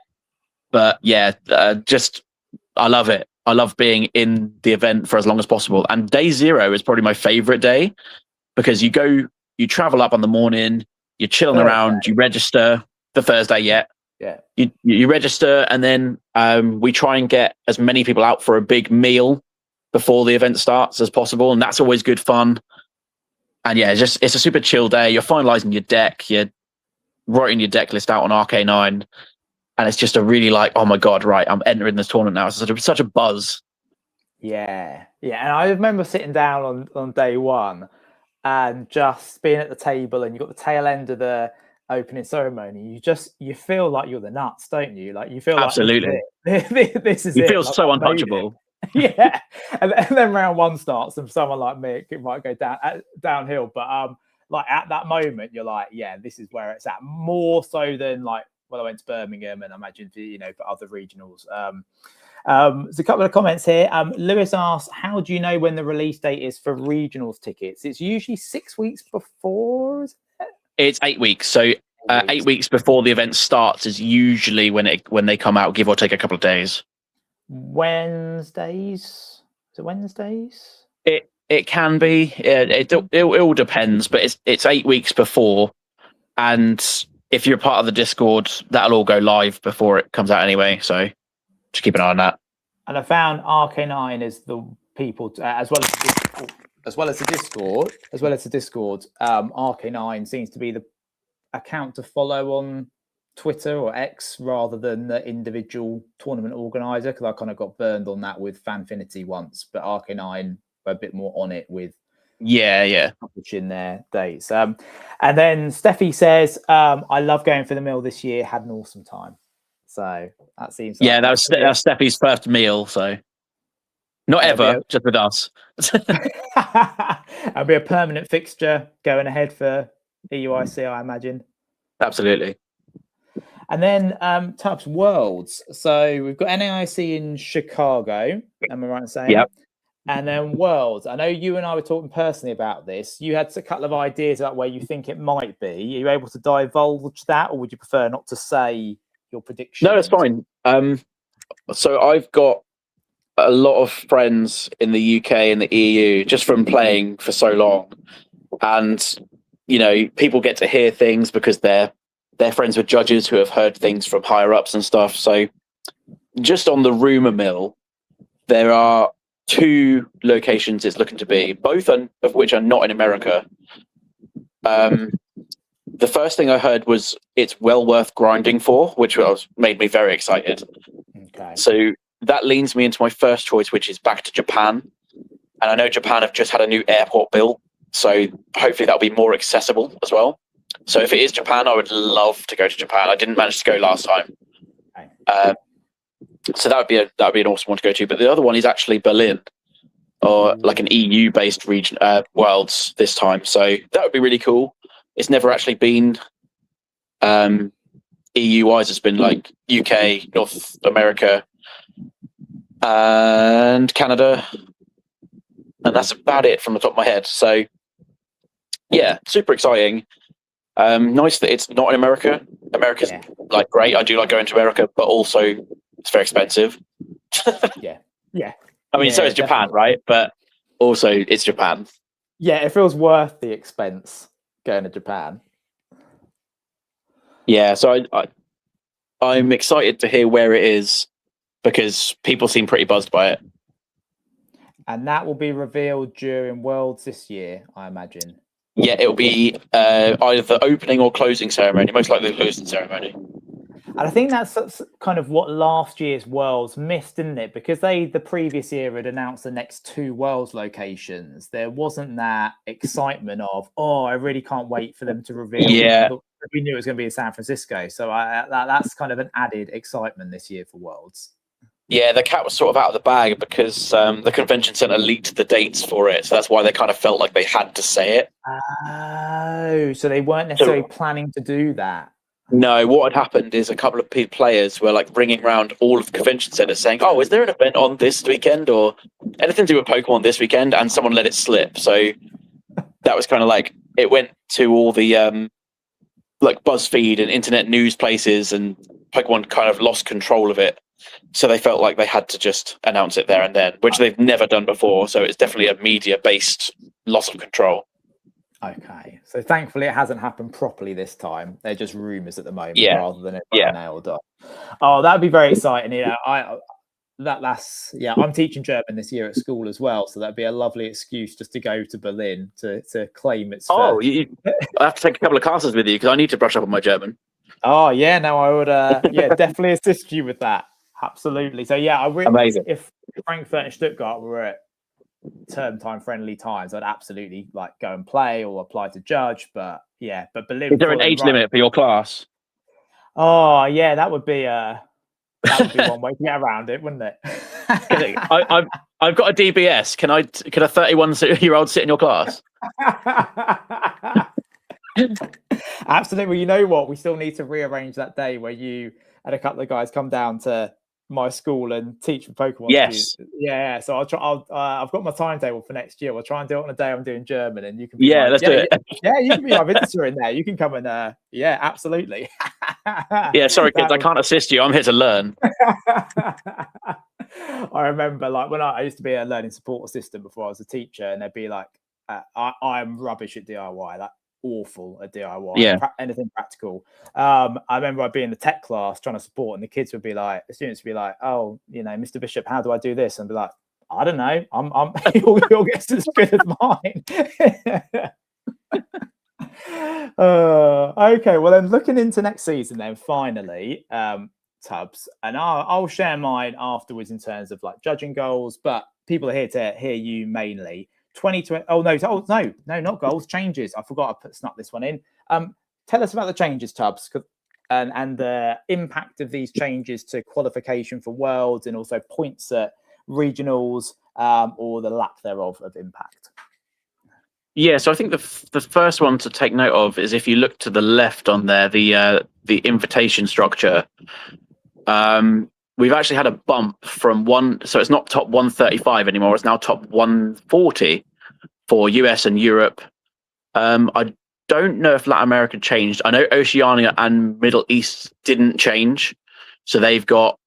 But I love it. I love being in the event for as long as possible. And day 0 is probably my favorite day because you travel up on the morning, you're chilling around, you register the Thursday. You register, and then we try and get as many people out for a big meal before the event starts as possible, and that's always good fun. And it's a super chill day. You're finalizing your deck, you're writing your deck list out on RK9, and it's just a really oh my god, right, I'm entering this tournament now. It's such a buzz. And I remember sitting down on day 1 and just being at the table, and you got the tail end of the opening ceremony. You feel like you're the nuts, don't you? Like you feel absolutely like this is you it. feel so untouchable. And then round 1 starts, and someone like me, it might go downhill. But like at that moment, you're like, this is where it's at. More so than like when I went to Birmingham, and I imagine for other regionals. There's a couple of comments here. Lewis asks, how do you know when the release date is for regionals tickets? It's usually 6 weeks before, isn't it? It's 8 weeks. So 8 weeks before the event starts is usually when they come out, give or take a couple of days. Wednesdays? Is it Wednesdays? It can be. It all depends, but it's 8 weeks before, and if you're part of the Discord, that'll all go live before it comes out anyway. So just keep an eye on that. And I found RK9 is the people as well as the Discord. RK9 seems to be the account to follow on Twitter or X rather than the individual tournament organizer, because I kind of got burned on that with Fanfinity once, but RK9 were a bit more on it with Yeah. publishing their dates. And then Steffi says, I love going for the mill this year. Had an awesome time. So that seems like That was Steffi's first meal. So not ever, just with us. That'll be a permanent fixture going ahead for EUIC, I imagine. Absolutely. And then Tubbs Worlds. So we've got NAIC in Chicago. Am I right in saying? Yep. And then Worlds. I know you and I were talking personally about this. You had a couple of ideas about where you think it might be. Are you able to divulge that, or would you prefer not to say your prediction? No, that's fine. So I've got a lot of friends in the UK and the EU just from playing for so long, and people get to hear things because they're friends with judges who have heard things from higher ups and stuff. So just on the rumor mill, there are 2 locations it's looking to be, both of which are not in America. The first thing I heard was it's well worth grinding for, which made me very excited. Okay. So that leans me into my first choice, which is back to Japan. And I know Japan have just had a new airport built, so hopefully that'll be more accessible as well. So if it is Japan, I would love to go to Japan. I didn't manage to go last time. Okay. So that would be an awesome one to go to. But the other one is actually Berlin, or like an EU-based region Worlds this time. So that would be really cool. It's never actually been EU-wise. It's been like UK, North America, and Canada, and that's about it from the top of my head. So yeah, super exciting. Nice that it's not in America. America's like great. I do like going to America, but also it's very expensive. Yeah. I mean, so is Japan, right? But also it's Japan. Yeah, it feels worth the expense going to Japan. Yeah, so I'm excited to hear where it is because people seem pretty buzzed by it. And that will be revealed during Worlds this year, I imagine. Yeah, it'll be either the opening or closing ceremony, most likely the closing ceremony. And I think that's kind of what last year's Worlds missed, didn't it? Because the previous year had announced the next 2 Worlds locations. There wasn't that excitement of, I really can't wait for them to reveal. Yeah. We knew it was going to be in San Francisco. So that's kind of an added excitement this year for Worlds. Yeah, the cat was sort of out of the bag because the convention center leaked the dates for it. So that's why they kind of felt like they had to say it. Oh, so they weren't necessarily planning to do that. No, what had happened is a couple of players were like ringing around all of the convention centers saying, is there an event on this weekend or anything to do with Pokemon this weekend? And someone let it slip. So that was kind of like, it went to all the like BuzzFeed and internet news places, and Pokemon kind of lost control of it. So they felt like they had to just announce it there and then, which they've never done before. So it's definitely a media-based loss of control. Okay, so thankfully it hasn't happened properly this time. They're just rumors at the moment, rather than it nailed up. Oh, that'd be very exciting. I'm teaching German this year at school as well, so that'd be a lovely excuse just to go to Berlin to claim its. I have to take a couple of classes with you because I need to brush up on my German. Oh yeah, no, I would. Definitely assist you with that. Absolutely. So yeah, amazing. If Frankfurt and Stuttgart were at term time friendly times, I'd absolutely go and play or apply to judge. But Berlin. Is there an age limit for your class? Oh yeah, that would be one way to get around it, wouldn't it? I've got a DBS. Can a 31-year-old sit in your class? Absolutely. Well, you know what? We still need to rearrange that day where you and a couple of guys come down to my school and teach for Pokemon. Yes. Yeah. So I've got my timetable for next year. We'll try and do it on a day I'm doing German, and you can. Let's do it. Yeah, you can be my visitor in there. You can come and. Absolutely. Yeah, sorry, kids, I can't assist you. I'm here to learn. I remember, when I used to be a learning support assistant before I was a teacher, and they'd be like, "I'm rubbish at DIY." Awful at DIY, anything practical. I remember I'd be in the tech class trying to support, and the students would be like, "Oh, Mr. Bishop, how do I do this?" And I'd be like, "I don't know. I'm your guess is as good as mine." Okay, well then, looking into next season, then finally, Tubbs, and I'll share mine afterwards in terms of judging goals, but people are here to hear you mainly. 2020. Oh no, not goals, changes. I forgot I snuck this one in. Tell us about the changes, Tubbs, and the impact of these changes to qualification for Worlds and also points at regionals, or the lack thereof of impact. Yeah, so I think the first one to take note of is if you look to the left on there, the invitation structure. We've actually had a bump from so it's not top 135 anymore. It's now top 140 for US and Europe. I don't know if Latin America changed. I know Oceania and Middle East didn't change, so they've got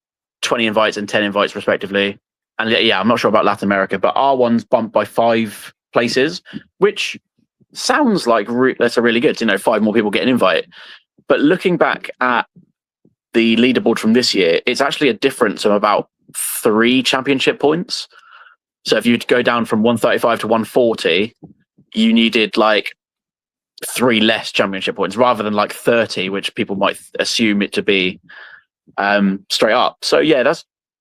20 invites and 10 invites respectively. And yeah, I'm not sure about Latin America, but our one's bumped by 5 places, which sounds like that's a really good. 5 more people get an invite. But looking back at the leaderboard from this year, it's actually a difference of about 3 championship points. So if you go down from 135 to 140, you needed like 3 less championship points rather than like 30, which people might assume it to be straight up. So yeah,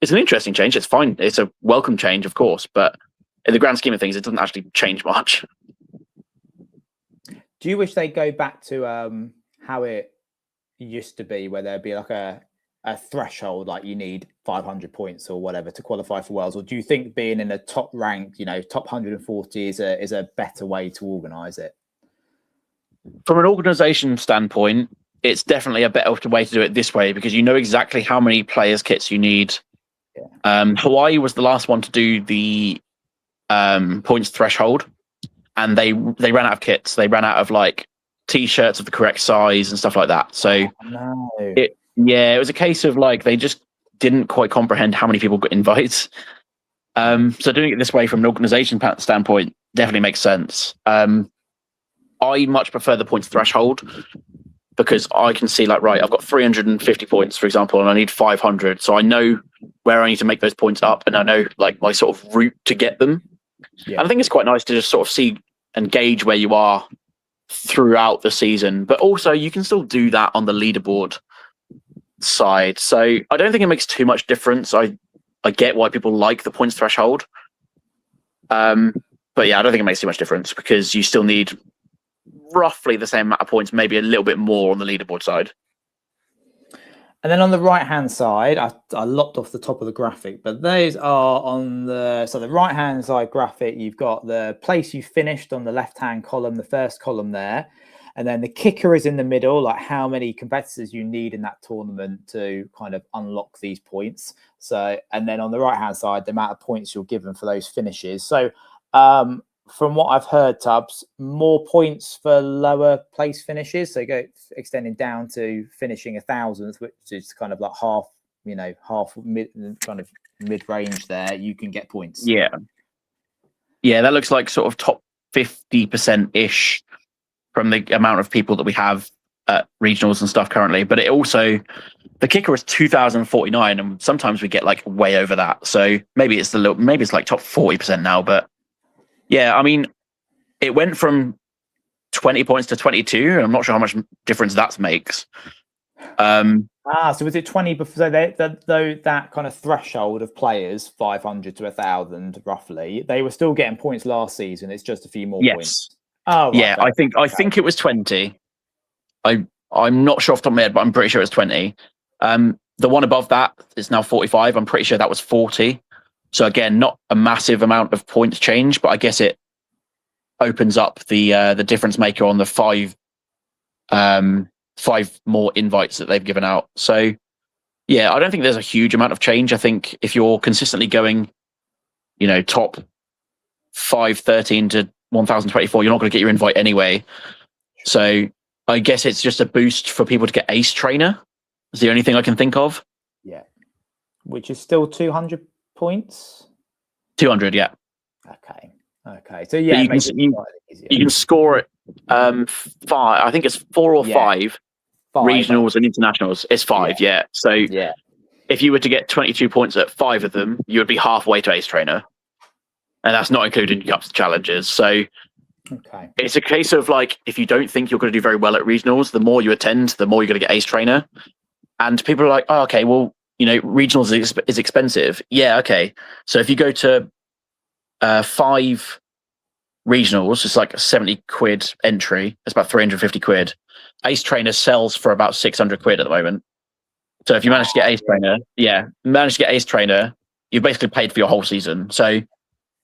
it's an interesting change. It's fine. It's a welcome change, of course, but in the grand scheme of things, it doesn't actually change much. Do you wish they'd go back to how it used to be, where there'd be like a threshold, like you need 500 points or whatever to qualify for Worlds? Or do you think being in a top rank, top 140 is a better way to organise it? From an organisation standpoint, it's definitely a better way to do it this way because you know exactly how many players' kits you need. Yeah. Hawaii was the last one to do the points threshold, and they ran out of kits. They ran out of like t-shirts of the correct size and stuff like that. So it was a case of like they just didn't quite comprehend how many people got invites. So doing it this way from an organisation standpoint definitely makes sense. I much prefer the points threshold because I can see like, right, I've got 350 points, for example, and I need 500. So I know where I need to make those points up, and I know like my sort of route to get them. Yeah. And I think it's quite nice to just sort of see and gauge where you are throughout the season, but also you can still do that on the leaderboard side. So I don't think it makes too much difference. I get why people like the points threshold. But yeah, I don't think it makes too much difference because you still need roughly the same amount of points, maybe a little bit more on the leaderboard side. And then on the right-hand side, I lopped off the top of the graphic, but those are on the right-hand side graphic, you've got the place you finished on the left-hand column, the first column there. And then the kicker is in the middle, like how many competitors you need in that tournament to kind of unlock these points. So, and then on the right-hand side, the amount of points you're given for those finishes. So, from what I've heard, Tubbs, more points for lower place finishes. So go extending down to finishing 1,000th, which is kind of like half mid range there. You can get points. Yeah, that looks like sort of top 50% ish from the amount of people that we have at regionals and stuff currently. But it also, the kicker is 2,049, and sometimes we get like way over that. So maybe it's like top 40% now, but. Yeah, I mean, it went from 20 points to 22, and I'm not sure how much difference that makes. So was it 20 before? So that kind of threshold of players, 500 to 1,000 roughly, they were still getting points last season. It's just a few more points. Oh, right, yeah, I think it was 20. I'm not sure off the top of my head, but I'm pretty sure it's 20. The one above that is now 45. I'm pretty sure that was 40. So again, not a massive amount of points change, but I guess it opens up the difference maker on the 5 more invites that they've given out. So yeah, I don't think there's a huge amount of change. I think if you're consistently going, top 513 to 1024, you're not going to get your invite anyway. So I guess it's just a boost for people to get Ace Trainer. Is the only thing I can think of. Yeah, which is still 200 points. 200, yeah. Okay. So yeah, you can score it 5. I think it's 4 or 5 regionals and internationals. It's 5, yeah. So if you were to get 22 points at 5 of them, you would be halfway to Ace Trainer, and that's not including cups challenges. So it's a case of like, if you don't think you're going to do very well at regionals, the more you attend, the more you're going to get Ace Trainer. And people are like, oh, okay, well, regionals is expensive. Yeah, okay. So if you go to 5 regionals. It's like a 70 quid entry. It's about 350 quid. Ace Trainer sells for about 600 quid at the moment. So if you manage to get Ace Trainer, you've basically paid for your whole season. So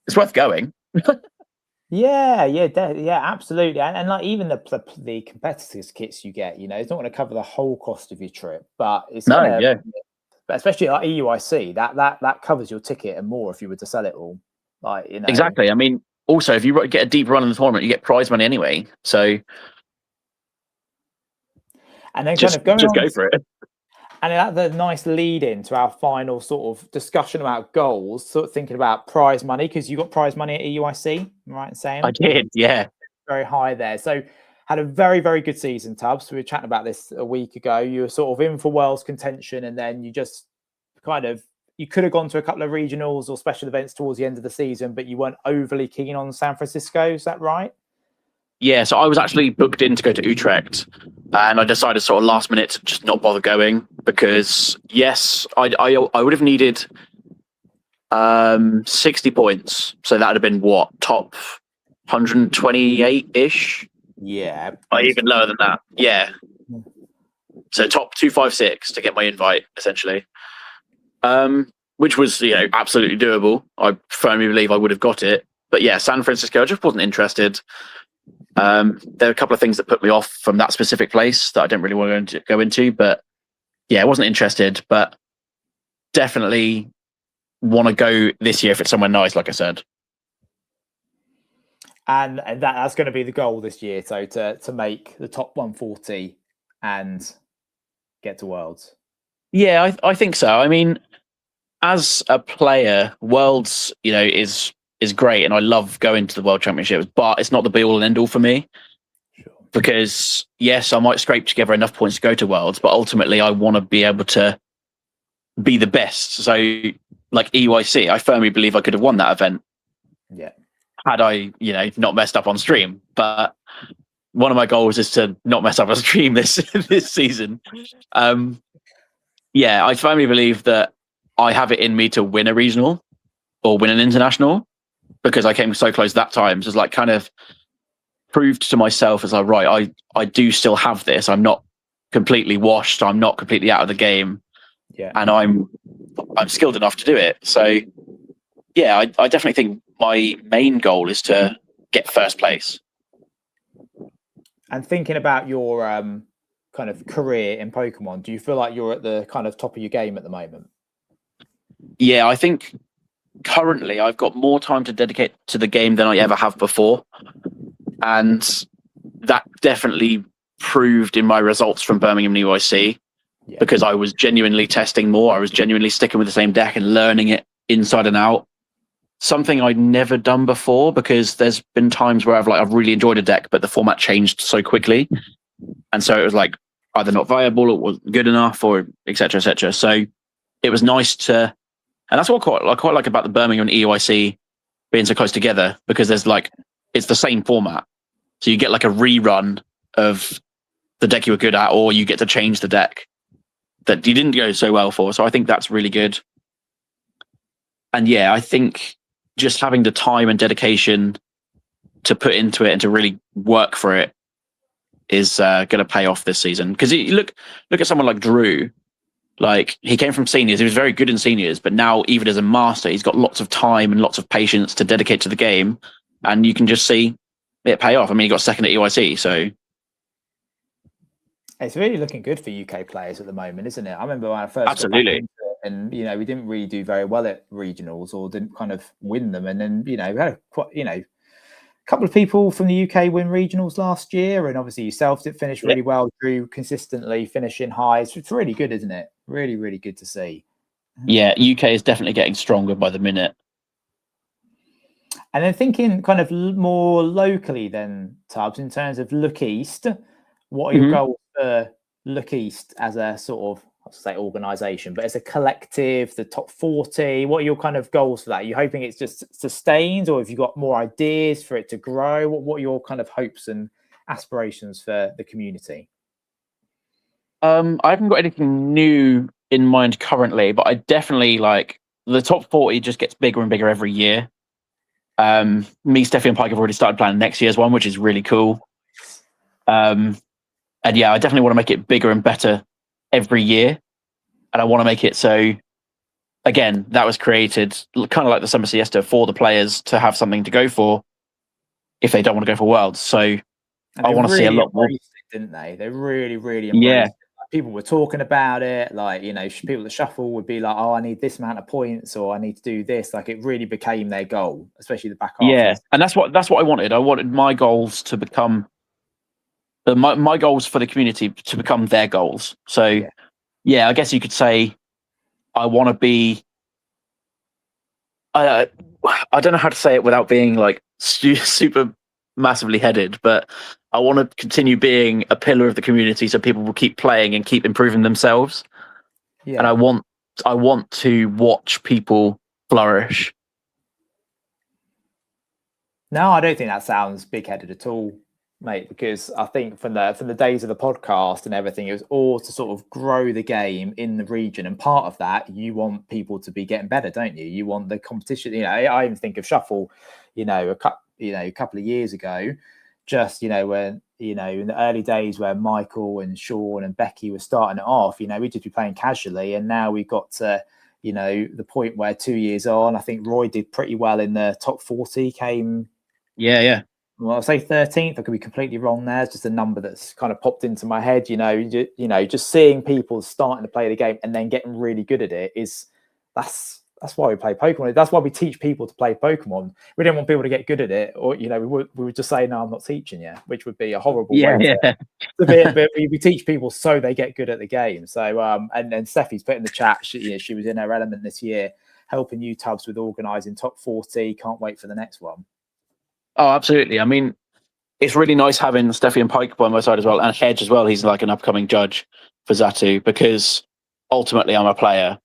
it's worth going. Yeah, absolutely. And like even the competitors kits you get, it's not going to cover the whole cost of your trip, but it's but especially like EUIC, that covers your ticket and more if you were to sell it all. Like, Exactly. I mean, also if you get a deep run in the tournament, you get prize money anyway. So and then just go for it. And that's a nice lead in to our final sort of discussion about goals, sort of thinking about prize money, because you got prize money at EUIC, right in saying? I did, yeah. Very high there. So had a very, very good season, Tubbs. We were chatting about this a week ago. You were sort of in for World's contention, and then you just you could have gone to a couple of regionals or special events towards the end of the season, but you weren't overly keen on San Francisco. Is that right? Yeah, so I was actually booked in to go to Utrecht, and I decided sort of last minute to just not bother going because, yes, I would have needed 60 points. So that would have been what, top 128-ish? Yeah. Or even lower than that. Yeah. So top 256 to get my invite, essentially. Which was, absolutely doable. I firmly believe I would have got it. But yeah, San Francisco, I just wasn't interested. There are a couple of things that put me off from that specific place that I don't really want to go into, but yeah, I wasn't interested, but definitely want to go this year if it's somewhere nice, like I said. And that's going to be the goal this year, so to make the top 140 and get to Worlds. Yeah, I think so. I mean, as a player, Worlds, is great, and I love going to the World Championships, but it's not the be all and end all for me. Sure. Because yes, I might scrape together enough points to go to Worlds, but ultimately I want to be able to be the best. So like EUIC, I firmly believe I could have won that event. Yeah. Had I, not messed up on stream. But one of my goals is to not mess up on stream this season. Yeah, I firmly believe that I have it in me to win a regional or win an international, because I came so close that time. So it's like kind of proved to myself as I do still have this. I'm not completely washed. I'm not completely out of the game. Yeah. And I'm skilled enough to do it. So yeah, I definitely think my main goal is to get first place. And thinking about your kind of career in Pokemon, do you feel like you're at the kind of top of your game at the moment? Yeah, I think currently I've got more time to dedicate to the game than I ever have before. And that definitely proved in my results from Birmingham and EUIC, because I was genuinely testing more. I was genuinely sticking with the same deck and learning it inside and out. Something I'd never done before, because there's been times where I've really enjoyed a deck, but the format changed so quickly. And so it was like either not viable or wasn't good enough, or et cetera, et cetera. So it was nice to, and that's what I quite like about the Birmingham and EUIC being so close together, because there's it's the same format. So you get like a rerun of the deck you were good at, or you get to change the deck that you didn't go so well for. So I think that's really good. And yeah, I think just having the time and dedication to put into it and to really work for it is going to pay off this season. Because look at someone like Drew. Like, he came from seniors. He was very good in seniors, but now even as a master, he's got lots of time and lots of patience to dedicate to the game. And you can just see it pay off. I mean, he got second at EUIC, so it's really looking good for UK players at the moment, isn't it? I remember when I first absolutely got back into it, and we didn't really do very well at regionals, or didn't kind of win them, and then we had a couple of people from the UK win regionals last year, and obviously yourself did finish really well. Drew consistently finishing highs. It's really good, isn't it? Really, really good to see. Yeah, UK is definitely getting stronger by the minute. And then thinking kind of more locally then, Tubbs, in terms of Look East, what are your goals for Look East as a sort of, I'll say organisation, but as a collective, the top 40? What are your kind of goals for that? Are you hoping it's just sustained, or have you got more ideas for it to grow? What are your kind of hopes and aspirations for the community? I haven't got anything new in mind currently, but I definitely like the top 40 just gets bigger and bigger every year. Me, Steffi, and Pike have already started planning next year's one, which is really cool. And yeah, I definitely want to make it bigger and better every year. And I want to make it so, again, that was created kind of like the Summer Siesta for the players to have something to go for if they don't want to go for Worlds. So I want to see a lot more. It, didn't they? They really, really embraced it. Like, people were talking about it. Like, you know, people at Shuffle would be like, oh, I need this amount of points, or I need to do this. Like, it really became their goal, especially the back half. Yeah, and that's what I wanted. I wanted my goals to become my goals for the community to become their goals. So yeah, I guess you could say I want to be. I don't know how to say it without being like super massively headed, but I want to continue being a pillar of the community so people will keep playing and keep improving themselves. Yeah. And I want to watch people flourish. No, I don't think that sounds big-headed at all, mate, because I think from the days of the podcast and everything, it was all to sort of grow the game in the region. And part of that, you want people to be getting better, don't you? You want the competition. You know, I even think of Shuffle, you know, a couple of years ago, just, you know, when, you know, in the early days where Michael and Sean and Becky were starting it off, you know, we'd just be playing casually. And now we've got to, you know, the point where 2 years on, I think Roy did pretty well in the top 40, came. Yeah. Well, I'll say 13th. I could be completely wrong there. It's just a number that's kind of popped into my head. You know, just seeing people starting to play the game and then getting really good at it that's why we play Pokemon. That's why we teach people to play Pokemon. We don't want people to get good at it, or, you know, we would just say, no, I'm not teaching you, which would be a horrible way to be. But we teach people so they get good at the game. So and then Steffi's put in the chat, she was in her element this year, helping you, Tubbs, with organising top 40. Can't wait for the next one. Oh, absolutely. I mean, it's really nice having Steffi and Pike by my side as well, and Hedge as well. He's like an upcoming judge for Xatu, because ultimately I'm a player.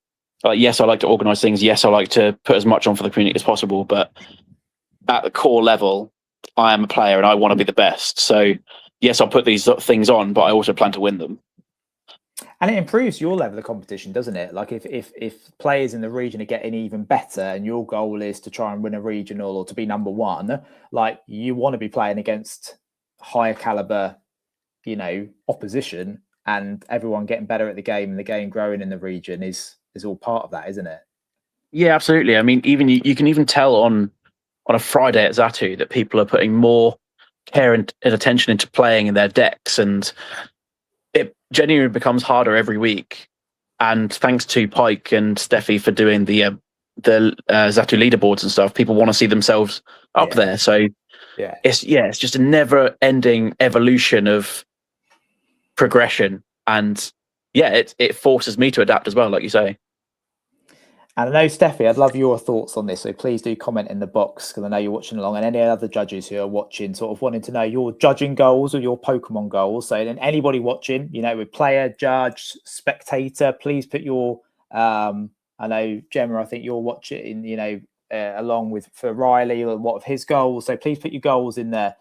Like, yes, I like to organise things. Yes, I like to put as much on for the community as possible. But at the core level, I am a player and I want to be the best. So yes, I'll put these things on, but I also plan to win them. And it improves your level of competition, doesn't it? Like if players in the region are getting even better and your goal is to try and win a regional or to be number one, like, you want to be playing against higher caliber, you know, opposition, and everyone getting better at the game and the game growing in the region is all part of that, isn't it? Yeah, absolutely. I mean, even you can even tell on a Friday at Xatu that people are putting more care and attention into playing in their decks, and it genuinely becomes harder every week. And thanks to Pike and Steffi for doing the Xatu leaderboards and stuff, people want to see themselves up there. So it's just a never-ending evolution of progression, and it forces me to adapt as well, like you say. And I know, Steffi, I'd love your thoughts on this, so please do comment in the box, because I know you're watching along, and any other judges who are watching, sort of wanting to know your judging goals or your Pokemon goals. So then anybody watching, you know, with player, judge, spectator, please put your I know, Gemma, I think you're watching, you know, along with for Riley, or what of his goals. So please put your goals in the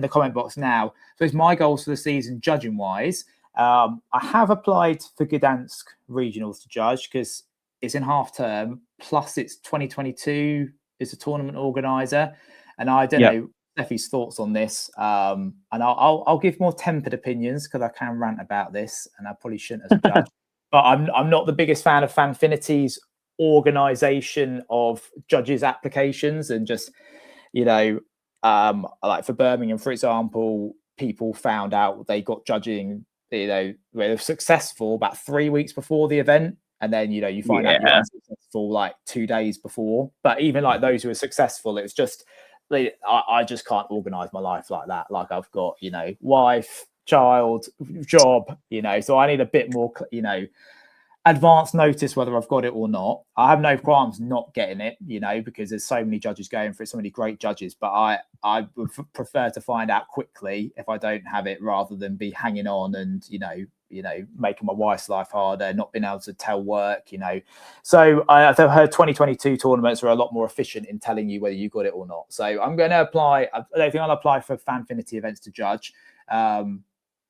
comment box now. So it's my goals for the season, judging wise. I have applied for Gdansk regionals to judge, because it's in half term, plus it's 2022 is a tournament organizer, and I don't know Steffi's thoughts on this. And I'll give more tempered opinions, because I can rant about this, and I probably shouldn't as a judge. But I'm not the biggest fan of Fanfinity's organization of judges' applications, and just, you know, like for Birmingham, for example, people found out they got judging, you know, they were successful about 3 weeks before the event. And then, you know, you find out you're unsuccessful like 2 days before. But even like those who are successful, it's just, I just can't organize my life like that. Like, I've got, you know, wife, child, job, you know, so I need a bit more, you know, advance notice whether I've got it or not. I have no qualms not getting it, you know, because there's so many judges going for it, so many great judges. But I would prefer to find out quickly if I don't have it, rather than be hanging on and, you know, making my wife's life harder, not being able to tell work, you know. So I've heard 2022 tournaments are a lot more efficient in telling you whether you got it or not. So I'm going to apply. I don't think I'll apply for Fanfinity events to judge.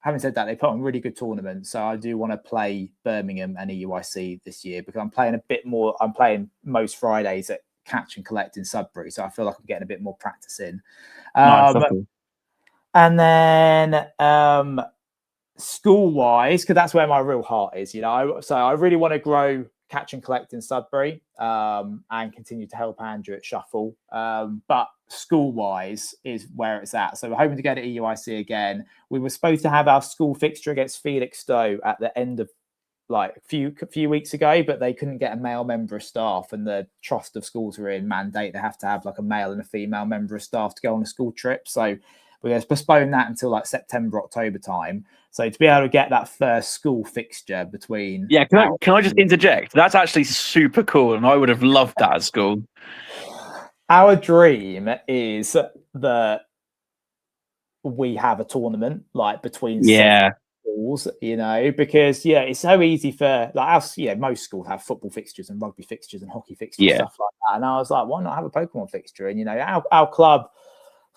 Having said that, they put on really good tournaments, so I do want to play Birmingham and EUIC this year, because I'm playing a bit more. I'm playing most Fridays at catch and collect in Sudbury. So I feel like I'm getting a bit more practice in. Nice, cool. And then school-wise, because that's where my real heart is, so I really want to grow catch and collect in Sudbury and continue to help Andrew at Shuffle. But school-wise is where it's at. So we're hoping to go to EUIC again. We were supposed to have our school fixture against Felixstowe at the end of like a few weeks ago, but they couldn't get a male member of staff, and the trust of schools are in mandate they have to have like a male and a female member of staff to go on a school trip. So we're going to postpone that until like September, October time. So to be able to get that first school fixture between... Yeah, can I just interject? That's actually super cool, and I would have loved that at school. Our dream is that we have a tournament like between schools, because it's so easy for like us. Most schools have football fixtures and rugby fixtures and hockey fixtures, stuff like that. And I was like, why not have a Pokemon fixture? And our club,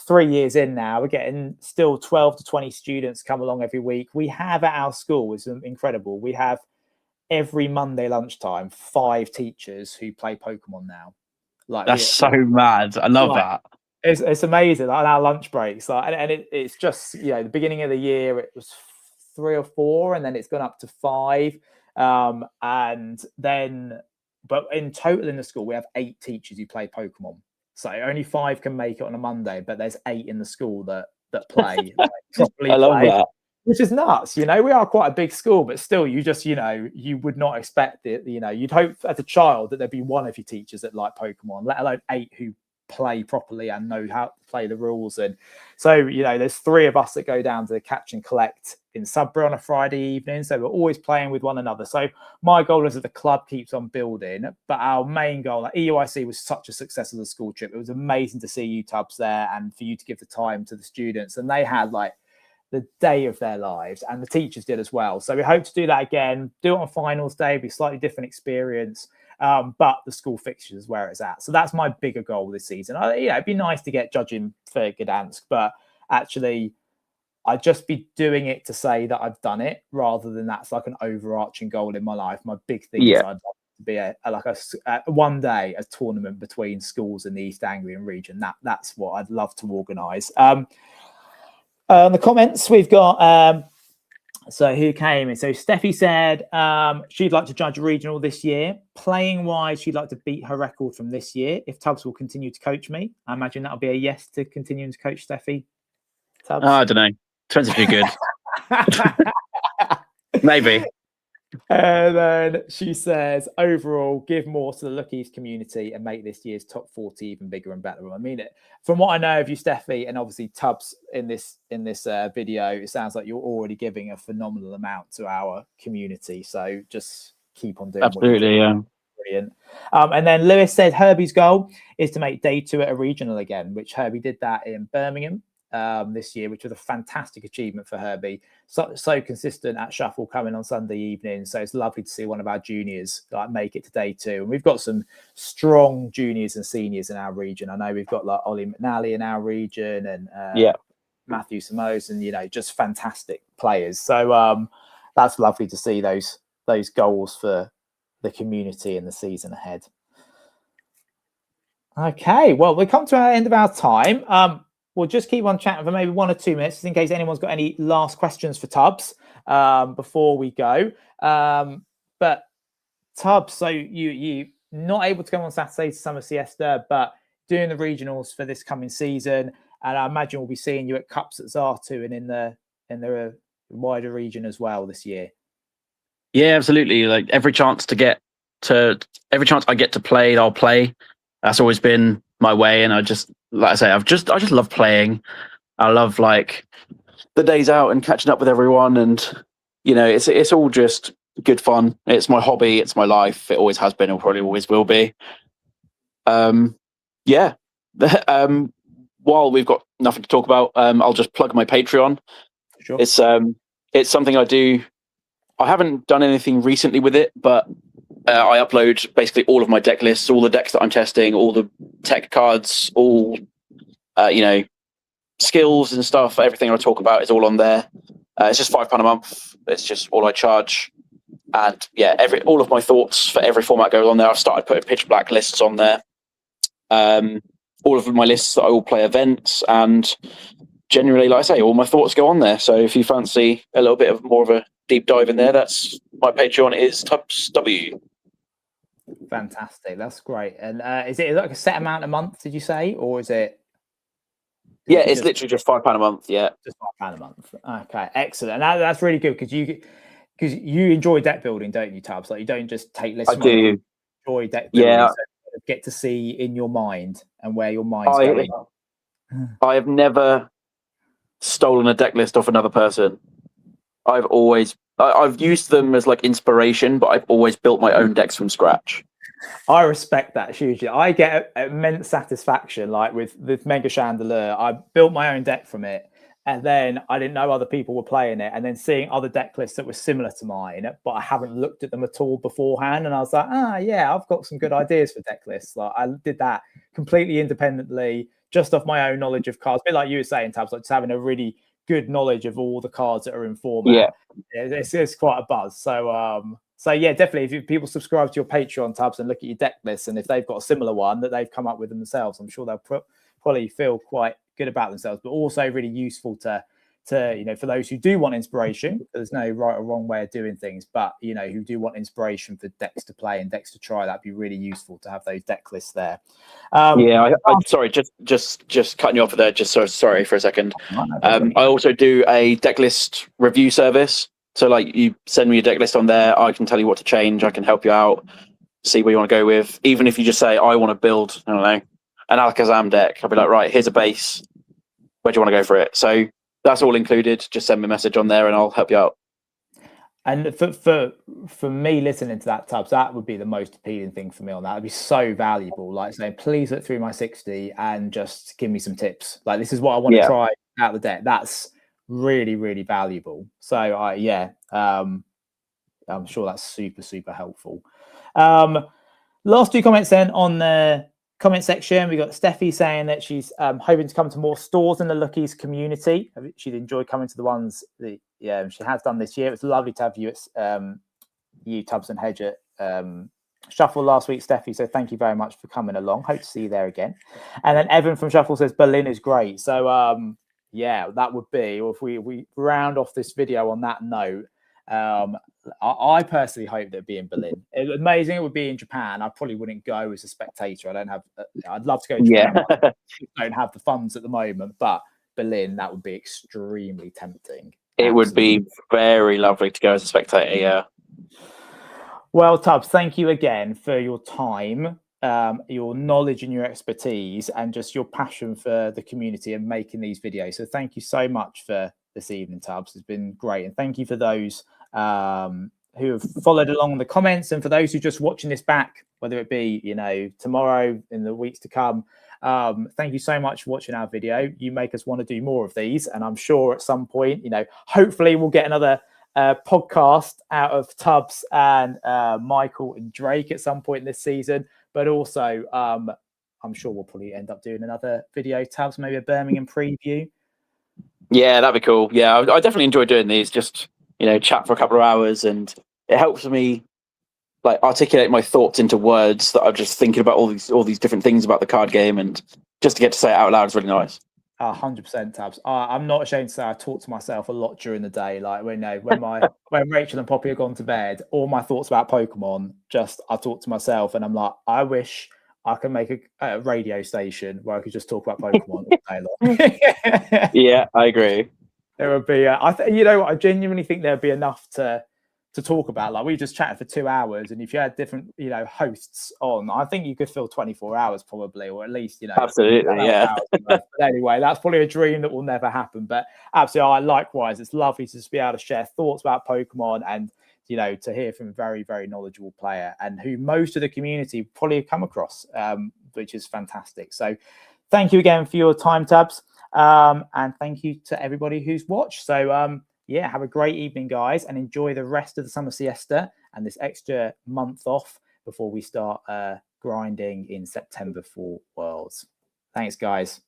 3 years in now, we're getting still 12 to 20 students come along every week. We have at our school, it's incredible. We have every Monday lunchtime 5 teachers who play Pokemon now. Like that's so mad. I love that. It's amazing. Like our lunch breaks, it's just the beginning of the year it was 3 or 4, and then it's gone up to 5, and then but in total in the school we have 8 teachers who play Pokemon. So only 5 can make it on a Monday, but there's 8 in the school that play properly. I love that. Which is nuts. We are quite a big school, but still, you just you would not expect it. You'd hope as a child that there'd be 1 of your teachers that like Pokemon, let alone 8 who play properly and know how to play the rules. And so there's 3 of us that go down to catch and collect in Sudbury on a Friday evening, so we're always playing with one another. So my goal is that the club keeps on building, but our main goal, like EUIC was such a success as a school trip. It was amazing to see you, Tubbs, there, and for you to give the time to the students, and they had like the day of their lives, and the teachers did as well. So we hope to do that again, do it on finals day, be a slightly different experience. But the school fixture is where it's at. So that's my bigger goal this season. It'd be nice to get judging for Gdansk, but actually I'd just be doing it to say that I've done it, rather than that's like an overarching goal in my life. My big thing is I'd love to be one day a tournament between schools in the East Anglian region. That's what I'd love to organise. The comments we've got. So who came in? So Steffi said she'd like to judge a regional this year. Playing wise, she'd like to beat her record from this year. If Tubbs will continue to coach me, I imagine that'll be a yes to continuing to coach Steffi. Tubbs? I don't know. Depends if you're good. Maybe. And then she says, overall, give more to the Look East community and make this year's top 40 even bigger and better. I mean it. From what I know of you, Steffi, and obviously Tubbs in this video, it sounds like you're already giving a phenomenal amount to our community. So just keep on doing. Absolutely, yeah. Brilliant. And then Lewis said Herbie's goal is to make day 2 at a regional again, which Herbie did that in Birmingham this year, which was a fantastic achievement for Herbie. So consistent at Shuffle, coming on Sunday evening. So it's lovely to see one of our juniors make it to day 2. And we've got some strong juniors and seniors in our region. I know we've got like Ollie McNally in our region, and Matthew Samos, and just fantastic players. So that's lovely to see those goals for the community in the season ahead. Okay, well, we come to our end of our time. We'll just keep on chatting for maybe 1 or 2 minutes, just in case anyone's got any last questions for Tubbs before we go. But Tubbs, so you not able to go on Saturday to Summer Siesta, but doing the regionals for this coming season, and I imagine we'll be seeing you at Cups at Zartu and in the wider region as well this year. Yeah, absolutely. Like every chance I get to play, I'll play. That's always been my way, and I just love playing. I love like the days out and catching up with everyone, and it's all just good fun. It's my hobby, it's my life. It always has been, and probably always will be. While we've got nothing to talk about, I'll just plug my Patreon. Sure. It's something I do. I haven't done anything recently with it, but I upload basically all of my deck lists, all the decks that I'm testing, all the tech cards, all skills and stuff. Everything I talk about is all on there. It's just £5 a month. It's just all I charge. And all of my thoughts for every format goes on there. I've started putting pitch black lists on there. All of my lists that I will play events, and generally, like I say, all my thoughts go on there. So if you fancy a little bit of more of a deep dive in there, that's my Patreon is Tubbs W. Fantastic, that's great. And is it like a set amount a month? Did you say, or is it? Yeah, it's literally just £5 a month. Yeah, just £5 a month. Okay, excellent. And that's really good because you enjoy deck building, don't you, Tubbs? Like you don't just take lists. I do. You enjoy deck building. Yeah, so you get to see in your mind and where your mind's going. I have never stolen a deck list off another person. I've used them as like inspiration, but I've always built my own decks from scratch. I respect that hugely. I get immense satisfaction, like with Mega Chandelier. I built my own deck from it, and then I didn't know other people were playing it, and then seeing other deck lists that were similar to mine, but I haven't looked at them at all beforehand, and I was like, yeah, I've got some good ideas for deck lists. Like I did that completely independently, just off my own knowledge of cards. A bit like you were saying, Tabs, like just having a really good knowledge of all the cards that are in format. Yeah, it's quite a buzz. So yeah, definitely. If people subscribe to your Patreon, Tubbs, and look at your deck lists, and if they've got a similar one that they've come up with themselves, I'm sure they'll probably feel quite good about themselves. But also really useful to for those who do want inspiration. There's no right or wrong way of doing things, but who do want inspiration for decks to play and decks to try, that'd be really useful to have those deck lists there. I'm sorry, just cutting you off there. Sorry for a second. I also do a deck list review service. So like you send me a deck list on there, I can tell you what to change, I can help you out, see where you want to go with. Even if you just say, I want to build, I don't know, an Alakazam deck, I'll be like, right, here's a base. Where do you want to go for it? So that's all included. Just send me a message on there and I'll help you out. And for me listening to that, Tubbs, that would be the most appealing thing for me on that. It'd be so valuable. Like saying, please look through my 60 and just give me some tips. Like this is what I want to try out the deck. That's really, really valuable. So I'm sure that's super helpful. Last two comments then on the comment section. We got Steffi saying that she's hoping to come to more stores in the Luckies community. She'd enjoy coming to the ones that she has done this year. It was lovely to have you at you, Tubbs and Hedge at Shuffle last week, Steffi. So thank you very much for coming along. Hope to see you there again. And then Evan from Shuffle says Berlin is great. So that would be, or if we round off this video on that note, I personally hope that it'd be in Berlin. Amazing it would be in Japan. I probably wouldn't go as a spectator. I'd love to go to Japan. I don't have the funds at the moment, but Berlin, that would be extremely tempting. It would be very lovely to go as a spectator, yeah. Well, Tubbs, thank you again for your time, your knowledge and your expertise, and just your passion for the community and making these videos. So thank you so much for this evening, Tubbs. It's been great. And thank you for those who have followed along in the comments, and for those who are just watching this back, whether it be, tomorrow, in the weeks to come. Thank you so much for watching our video. You make us want to do more of these. And I'm sure at some point, hopefully we'll get another podcast out of Tubbs and Michael and Drake at some point this season. But also, I'm sure we'll probably end up doing another video, Tubbs, maybe a Birmingham preview. Yeah, that'd be cool. Yeah, I definitely enjoy doing these. Just, chat for a couple of hours, and it helps me like articulate my thoughts into words that I'm just thinking about all these different things about the card game, and just to get to say it out loud is really nice. 100%, Tabs. I'm not ashamed to say I talk to myself a lot during the day. Like when Rachel and Poppy are gone to bed, all my thoughts about Pokemon, I talk to myself, and I'm like, I wish I could make a radio station where I could just talk about Pokemon all day long. Yeah, I agree. There would be, I genuinely think there'd be enough to talk about. Like we just chatted for 2 hours, and if you had different, hosts on, I think you could fill 24 hours probably, or at least, absolutely, yeah. But anyway, that's probably a dream that will never happen. But absolutely, likewise, it's lovely to just be able to share thoughts about Pokemon and, to hear from a very, very knowledgeable player, and who most of the community probably have come across, which is fantastic. So thank you again for your time, Tubbs. And thank you to everybody who's watched. So have a great evening, guys, and enjoy the rest of the summer siesta and this extra month off before we start grinding in September for Worlds. Thanks, guys.